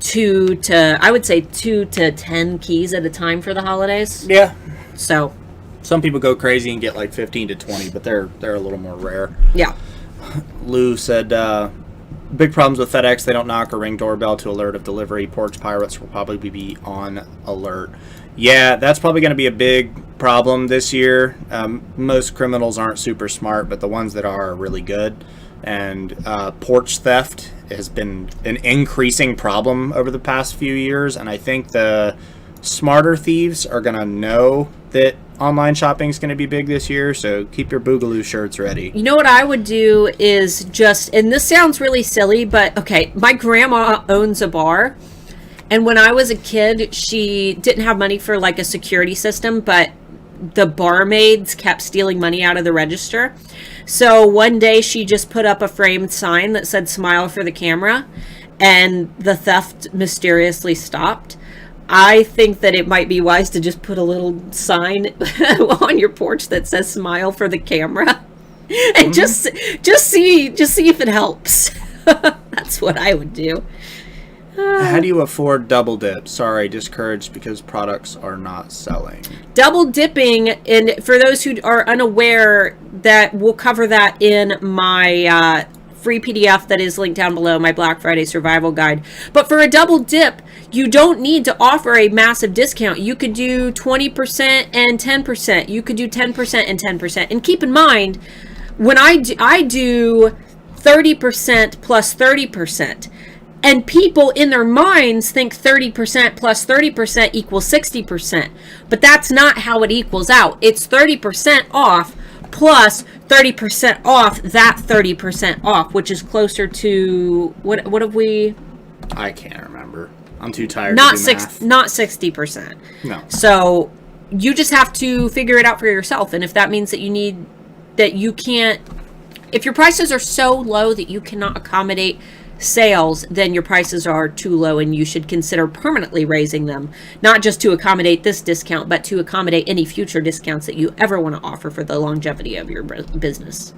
2 to 10 keys at a time for the holidays. Yeah. So some people go crazy and get like 15 to 20, but they're a little more rare. Yeah. Lou said, big problems with FedEx. They don't knock or ring doorbell to alert of delivery. Porch pirates will probably be on alert. Yeah, that's probably going to be a big problem this year. Most criminals aren't super smart, but the ones that are really good. And porch theft has been an increasing problem over the past few years. And I think the smarter thieves are going to know that online shopping is going to be big this year, so keep your Boogaloo shirts ready. You know what I would do is just, and this sounds really silly, but okay, my grandma owns a bar, and when I was a kid, she didn't have money for like a security system, but the barmaids kept stealing money out of the register. So one day she just put up a framed sign that said "Smile for the camera," and the theft mysteriously stopped. I think that it might be wise to just put a little sign on your porch that says "Smile for the camera," and just see if it helps. That's what I would do. How do you afford double dip? Sorry, discouraged because products are not selling. Double dipping, and for those who are unaware, that we'll cover that in my free PDF that is linked down below, my Black Friday survival guide. But for a double dip, you don't need to offer a massive discount. You could do 20% and 10%. You could do 10% and 10%. And keep in mind, when I do 30% plus 30%. And people in their minds think 30% plus 30% equals 60%. But that's not how it equals out. It's 30% off plus 30% off that 30% off, which is closer to what have we? I can't remember. I'm too tired not to do math. Not 60%. No. So you just have to figure it out for yourself. And if that means that you can't, if your prices are so low that you cannot accommodate sales, then your prices are too low and you should consider permanently raising them, not just to accommodate this discount, but to accommodate any future discounts that you ever want to offer for the longevity of your business.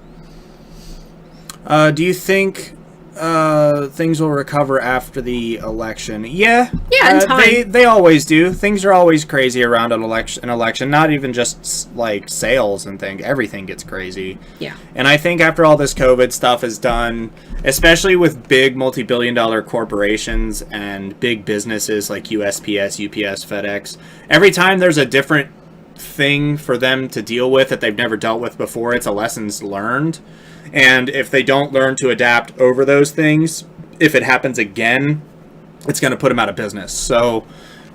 Do you think things will recover after the election? Yeah, in time. They always do. Things are always crazy around an election. Not even just like sales and things. Everything gets crazy. Yeah. And I think after all this COVID stuff is done, especially with big multi-billion-dollar corporations and big businesses like USPS, UPS, FedEx, every time there's a different thing for them to deal with that they've never dealt with before, it's a lessons learned. And if they don't learn to adapt over those things, if it happens again, it's going to put them out of business. So,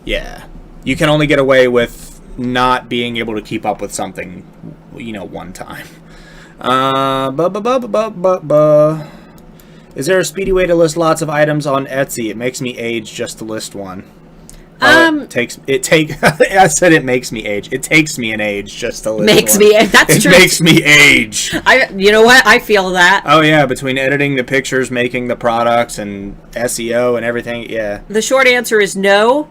yeah, you can only get away with not being able to keep up with something, one time. Is there a speedy way to list lots of items on Etsy? It makes me age just to list one. I said it makes me age. It takes me an age just to list one. That's true. It makes me age. You know what? I feel that. Oh yeah, between editing the pictures, making the products, and SEO and everything, yeah. The short answer is no.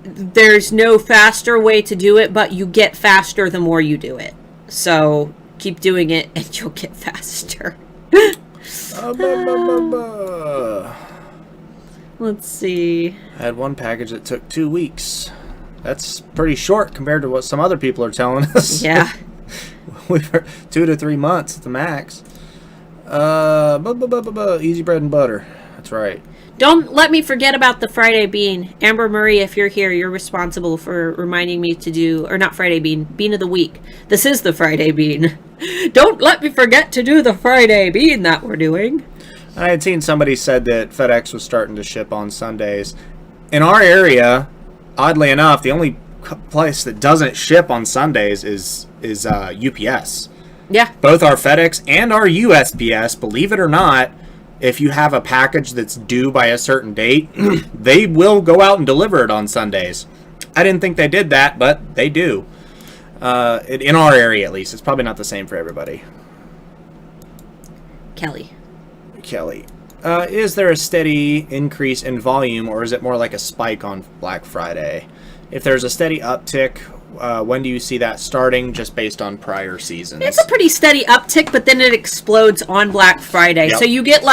There's no faster way to do it, but you get faster the more you do it. So keep doing it and you'll get faster. Let's see. I had one package that took 2 weeks. That's pretty short compared to what some other people are telling us. Yeah. We've heard 2 to 3 months at the max. Easy bread and butter. That's right. Don't let me forget about the Friday bean. Amber Murray, if you're here, you're responsible for reminding me to do, or not Friday bean, bean of the week. This is the Friday bean. Don't let me forget to do the Friday bean that we're doing. I had seen somebody said that FedEx was starting to ship on Sundays. In our area, oddly enough, the only place that doesn't ship on Sundays is UPS. Yeah. Both our FedEx and our USPS, believe it or not, if you have a package that's due by a certain date, they will go out and deliver it on Sundays. I didn't think they did that, but they do. In our area, at least. It's probably not the same for everybody. Kelly. Is there a steady increase in volume, or is it more like a spike on Black Friday? If there's a steady uptick, when do you see that starting, just based on prior seasons? It's a pretty steady uptick, but then it explodes on Black Friday. Yep. So you get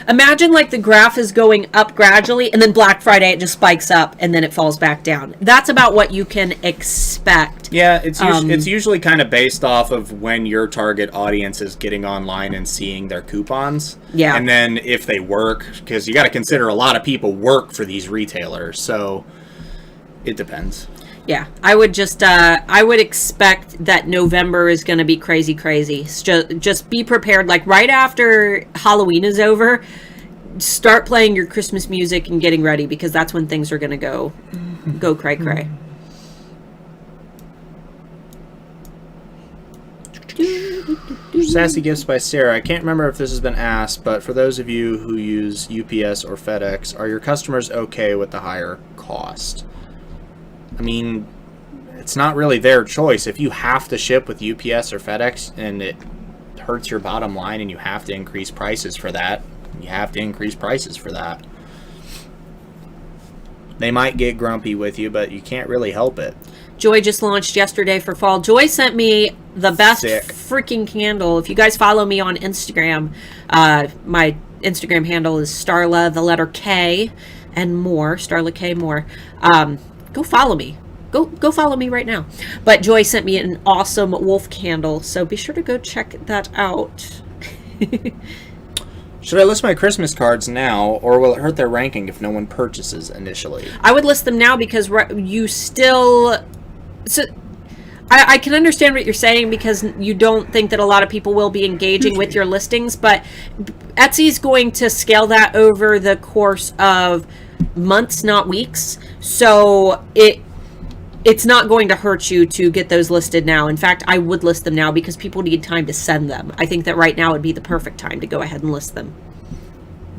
imagine the graph is going up gradually, and then Black Friday it just spikes up, and then it falls back down. That's about what you can expect. Yeah, it's usually kind of based off of when your target audience is getting online and seeing their coupons. Yeah. And then if they work, because you got to consider a lot of people work for these retailers, so it depends. Yeah, I would expect that November is going to be crazy. Just be prepared. Right after Halloween is over, start playing your Christmas music and getting ready, because that's when things are going to go cray. Sassy Gifts by Sarah. I can't remember if this has been asked, but for those of you who use UPS or FedEx, are your customers okay with the higher cost? I mean, it's not really their choice. If you have to ship with UPS or FedEx and it hurts your bottom line and you have to increase prices for that, you have to increase prices for that. They might get grumpy with you, but you can't really help it. Joy just launched yesterday for fall. Joy sent me the best freaking candle. If you guys follow me on Instagram, my Instagram handle is Starla, the letter K, and more. Starla K more. Go follow me. Go follow me right now. But Joy sent me an awesome wolf candle, so be sure to go check that out. Should I list my Christmas cards now, or will it hurt their ranking if no one purchases initially? I would list them now, because you still... So I can understand what you're saying, because you don't think that a lot of people will be engaging with your listings, but Etsy's going to scale that over the course of months, not weeks. So it's not going to hurt you to get those listed now. In fact, I would list them now, because people need time to send them. I think that right now would be the perfect time to go ahead and list them.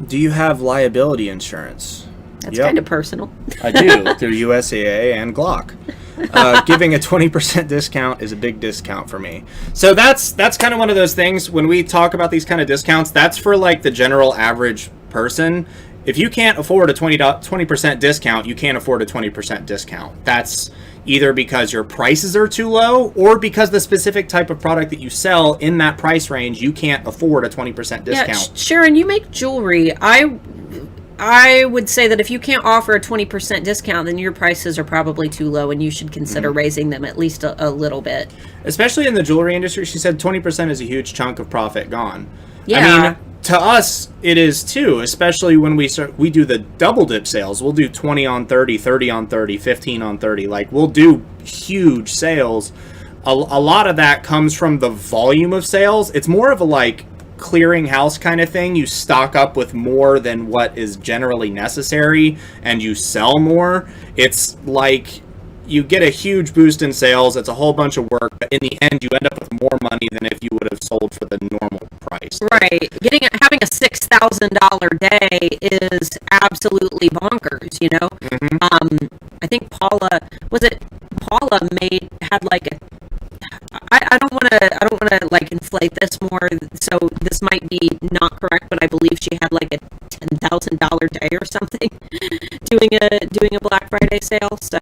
Do you have liability insurance? That's kind of personal. I do, through USAA and Glock. Giving a 20% discount is a big discount for me. So that's kind of one of those things when we talk about these kind of discounts, that's for like the general average person. If you can't afford a 20% discount, you can't afford a 20% discount. That's either because your prices are too low or because the specific type of product that you sell in that price range, you can't afford a 20% discount. Yeah, Sharon, you make jewelry. I would say that if you can't offer a 20% discount, then your prices are probably too low and you should consider raising them at least a little bit. Especially in the jewelry industry, she said 20% is a huge chunk of profit gone. Yeah. I mean, to us, it is too, especially when we do the double dip sales. We'll do 20 on 30, 30 on 30, 15 on 30. Like, we'll do huge sales. A lot of that comes from the volume of sales. It's more of a, like, clearinghouse kind of thing. You stock up with more than what is generally necessary, and you sell more. It's like you get a huge boost in sales. It's a whole bunch of work, but in the end, you end up with more money than if you would have sold for the normal price. Right. Having a $6,000 day is absolutely bonkers. You know. Mm-hmm. I think Paula had like a. I don't want to like inflate this more, so this might be not correct, but I believe she had like a $10,000 day or something doing a Black Friday sale. So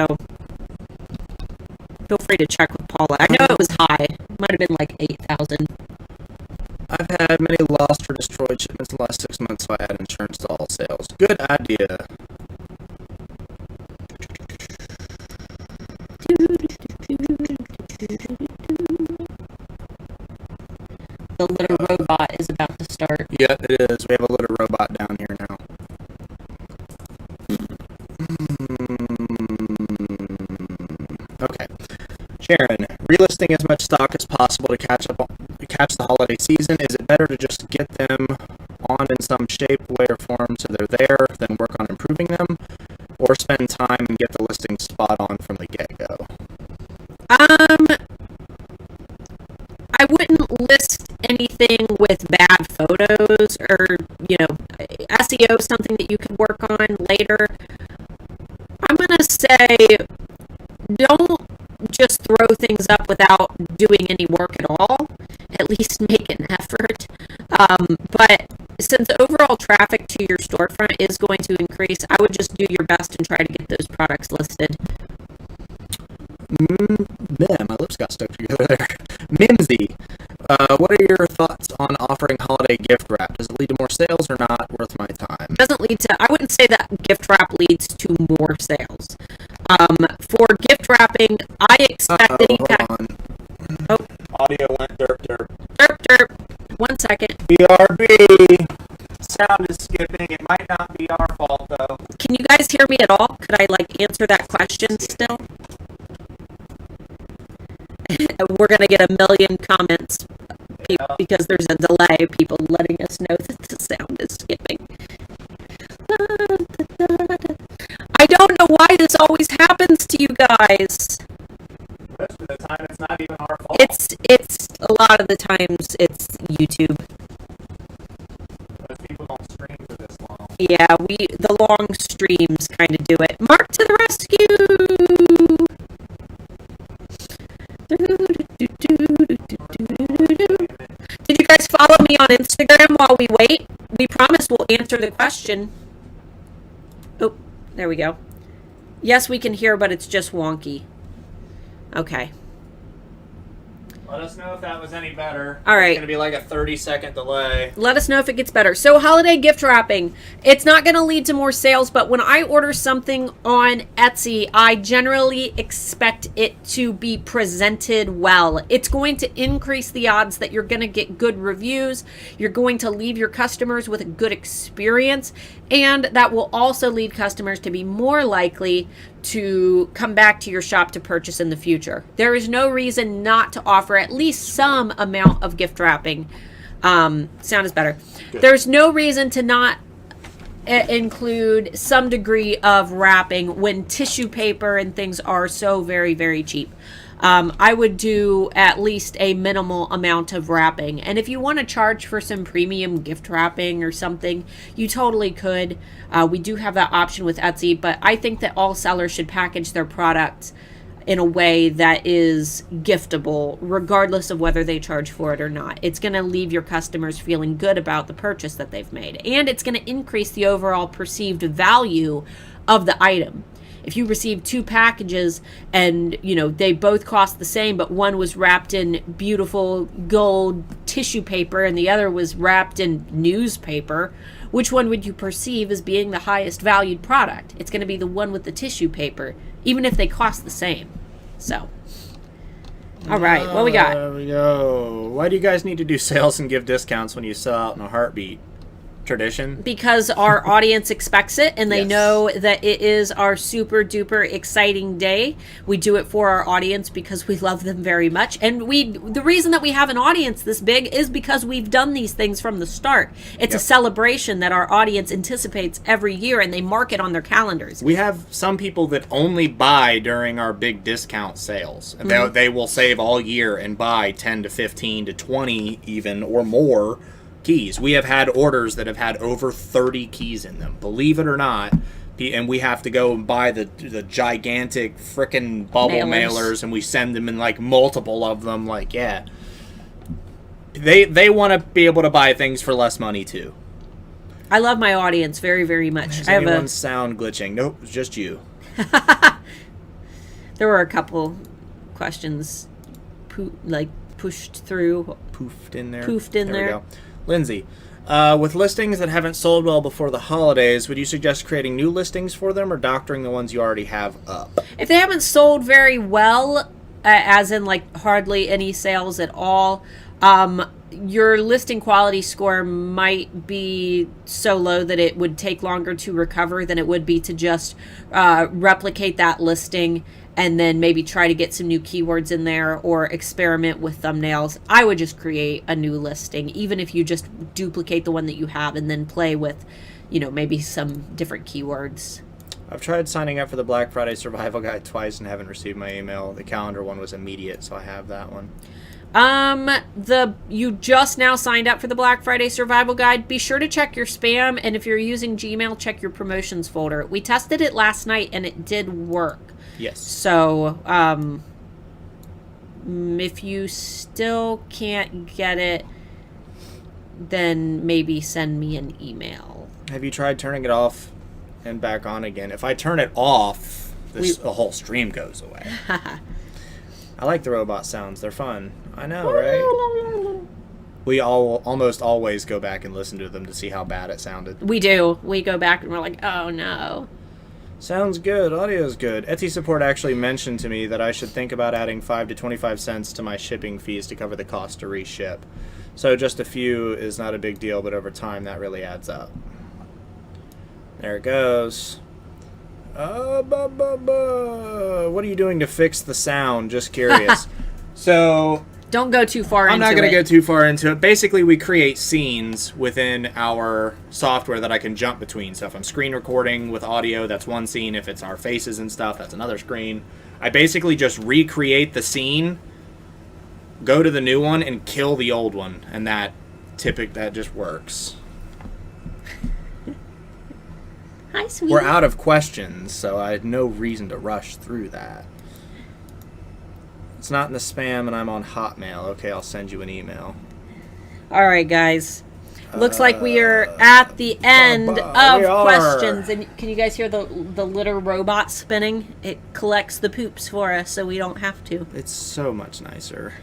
feel free to check with Paula. I know it was high; it might have been like 8,000. I've had many lost or destroyed shipments in the last 6 months, so I had insurance to all sales. Good idea. The litter robot is about to start. Yeah, it is. We have a litter robot down here now. Okay. Sharon, relisting as much stock as possible to catch the holiday season. Is it better to just get them on in some shape, way, or form so they're there, then work on improving them, or spend time and get the listing spot on from the get-go? I wouldn't list anything with bad photos or, SEO is something that you can work on later. I'm going to say don't just throw things up without doing any work at all. At least make an effort. But since overall traffic to your storefront is going to increase, I would just do your best and try to get those products listed. Man, my lips got stuck together there. Mimsy, what are your thoughts on offering holiday gift wrap? Does it lead to more sales or not worth my time? I wouldn't say that gift wrap leads to more sales. For gift wrapping, I expect that Audio went derp derp. Derp derp. 1 second. BRB. Sound is skipping. It might not be our fault, though. Can you guys hear me at all? Could I, answer that question still? We're going to get a million comments because there's a delay. People letting us know that the sound is skipping. I don't know why this always happens to you guys. Most of the time, it's not even our fault. It's a lot of the times it's YouTube. Most people don't stream for this long. Yeah, the long streams kind of do it. Mark to the rescue! Did you guys follow me on Instagram while we wait? We promise we'll answer the question. Oh, there we go. Yes, we can hear, but it's just wonky. Okay. Let us know if that was any better. All right. It's going to be like a 30-second delay. Let us know if it gets better. So holiday gift wrapping. It's not going to lead to more sales, but when I order something on Etsy, I generally expect it to be presented well. It's going to increase the odds that you're going to get good reviews. You're going to leave your customers with a good experience, and that will also lead customers to be more likely to come back to your shop to purchase in the future. There is no reason not to offer at least some amount of gift wrapping. Sound is better. Good. There's no reason to not include some degree of wrapping when tissue paper and things are so very, very cheap. I would do at least a minimal amount of wrapping. And if you want to charge for some premium gift wrapping or something, you totally could. We do have that option with Etsy, but I think that all sellers should package their products in a way that is giftable, regardless of whether they charge for it or not. It's going to leave your customers feeling good about the purchase that they've made, and it's going to increase the overall perceived value of the item. If you receive 2 packages and, you know, they both cost the same, but one was wrapped in beautiful gold tissue paper and the other was wrapped in newspaper, which one would you perceive as being the highest valued product? It's going to be the one with the tissue paper, even if they cost the same. So, all right, what we got? There we go. Why do you guys need to do sales and give discounts when you sell out in a heartbeat? Tradition? Because our audience expects it, and they Yes. know that it is our super duper exciting day. We do it for our audience because we love them very much, and the reason that we have an audience this big is because we've done these things from the start. It's a celebration that our audience anticipates every year, and they mark it on their calendars. We have some people that only buy during our big discount sales. And they will save all year and buy 10 to 15 to 20 even or more keys. We have had orders that have had over 30 keys in them, believe it or not. And we have to go and buy the gigantic frickin' bubble mailers, and we send them in like multiple of them. Like, yeah, they want to be able to buy things for less money too. I love my audience very, very much. Is anyone's sound glitching? Nope, it's just you. There were a couple questions pushed through. Poofed in there. There we go. Lindsay, with listings that haven't sold well before the holidays, would you suggest creating new listings for them or doctoring the ones you already have up? If they haven't sold very well, as in like hardly any sales at all, your listing quality score might be so low that it would take longer to recover than it would be to just replicate that listing and then maybe try to get some new keywords in there or experiment with thumbnails. I would just create a new listing, even if you just duplicate the one that you have and then play with, you know, maybe some different keywords. I've tried signing up for the Black Friday Survival Guide twice and haven't received my email. The calendar one was immediate, so I have that one. You just now signed up for the Black Friday Survival Guide. Be sure to check your spam, and if you're using Gmail, check your promotions folder. We tested it last night, and it did work. Yes. So, if you still can't get it, then maybe send me an email. Have you tried turning it off and back on again? If I turn it off, the whole stream goes away. I like the robot sounds. They're fun. I know, right? We almost always go back and listen to them to see how bad it sounded. We do. We go back and we're like, oh no. Sounds good. Audio's good. Etsy support actually mentioned to me that I should think about adding 5 to 25 cents to my shipping fees to cover the cost to reship. So just a few is not a big deal, but over time that really adds up. There it goes. What are you doing to fix the sound? Just curious. So don't go too far into it. I'm not going to go too far into it. Basically, we create scenes within our software that I can jump between. So if I'm screen recording with audio, that's one scene. If it's our faces and stuff, that's another screen. I basically just recreate the scene, go to the new one, and kill the old one. And that just works. Hi, sweetie. We're out of questions, so I had no reason to rush through that. It's not in the spam, and I'm on Hotmail. Okay, I'll send you an email. All right, guys. Looks like we are at the end of questions. And can you guys hear the litter robot spinning? It collects the poops for us, so we don't have to. It's so much nicer.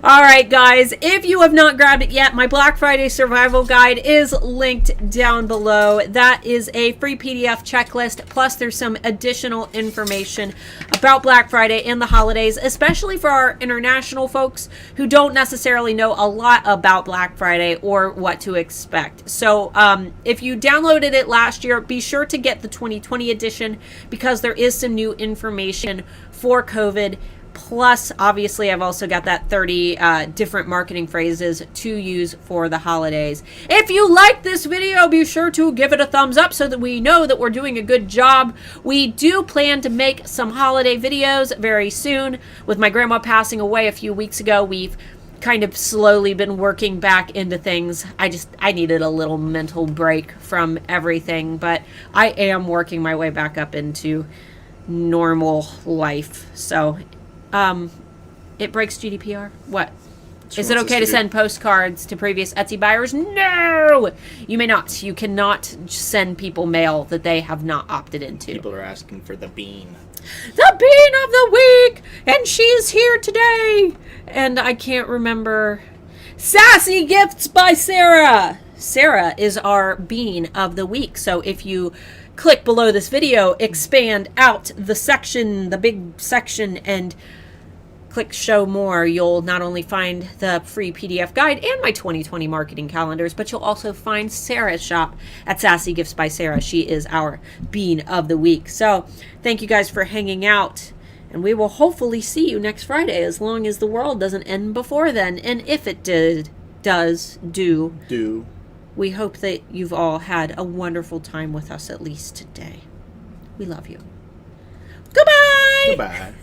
All right, guys. If you have not grabbed it yet, my Black Friday Survival Guide is linked down below. That is a free PDF checklist. Plus, there's some additional information about Black Friday and the holidays, especially for our international folks who don't necessarily know a lot about Black Friday or what to expect. So, if you downloaded it last year, be sure to get the 2020 edition because there is some new information for COVID. Plus, obviously, I've also got that 30 different marketing phrases to use for the holidays. If you like this video, be sure to give it a thumbs up so that we know that we're doing a good job. We do plan to make some holiday videos very soon. With my grandma passing away a few weeks ago, we've kind of slowly been working back into things. I needed a little mental break from everything, but I am working my way back up into normal life. So, it breaks GDPR. What? Is it okay to send postcards to previous Etsy buyers? No! You may not. You cannot send people mail that they have not opted into. People are asking for the bean. The bean of the week! And she's here today! And I can't remember. Sassy Gifts by Sarah! Sarah is our bean of the week. So if you click below this video, expand out the section, the big section, and click show more, you'll not only find the free PDF guide and my 2020 marketing calendars, but you'll also find Sarah's shop at Sassy Gifts by Sarah. She is our bean of the week. So thank you guys for hanging out, and we will hopefully see you next Friday, as long as the world doesn't end before then. And if it does, we hope that you've all had a wonderful time with us, at least today. We love you. Goodbye! Goodbye.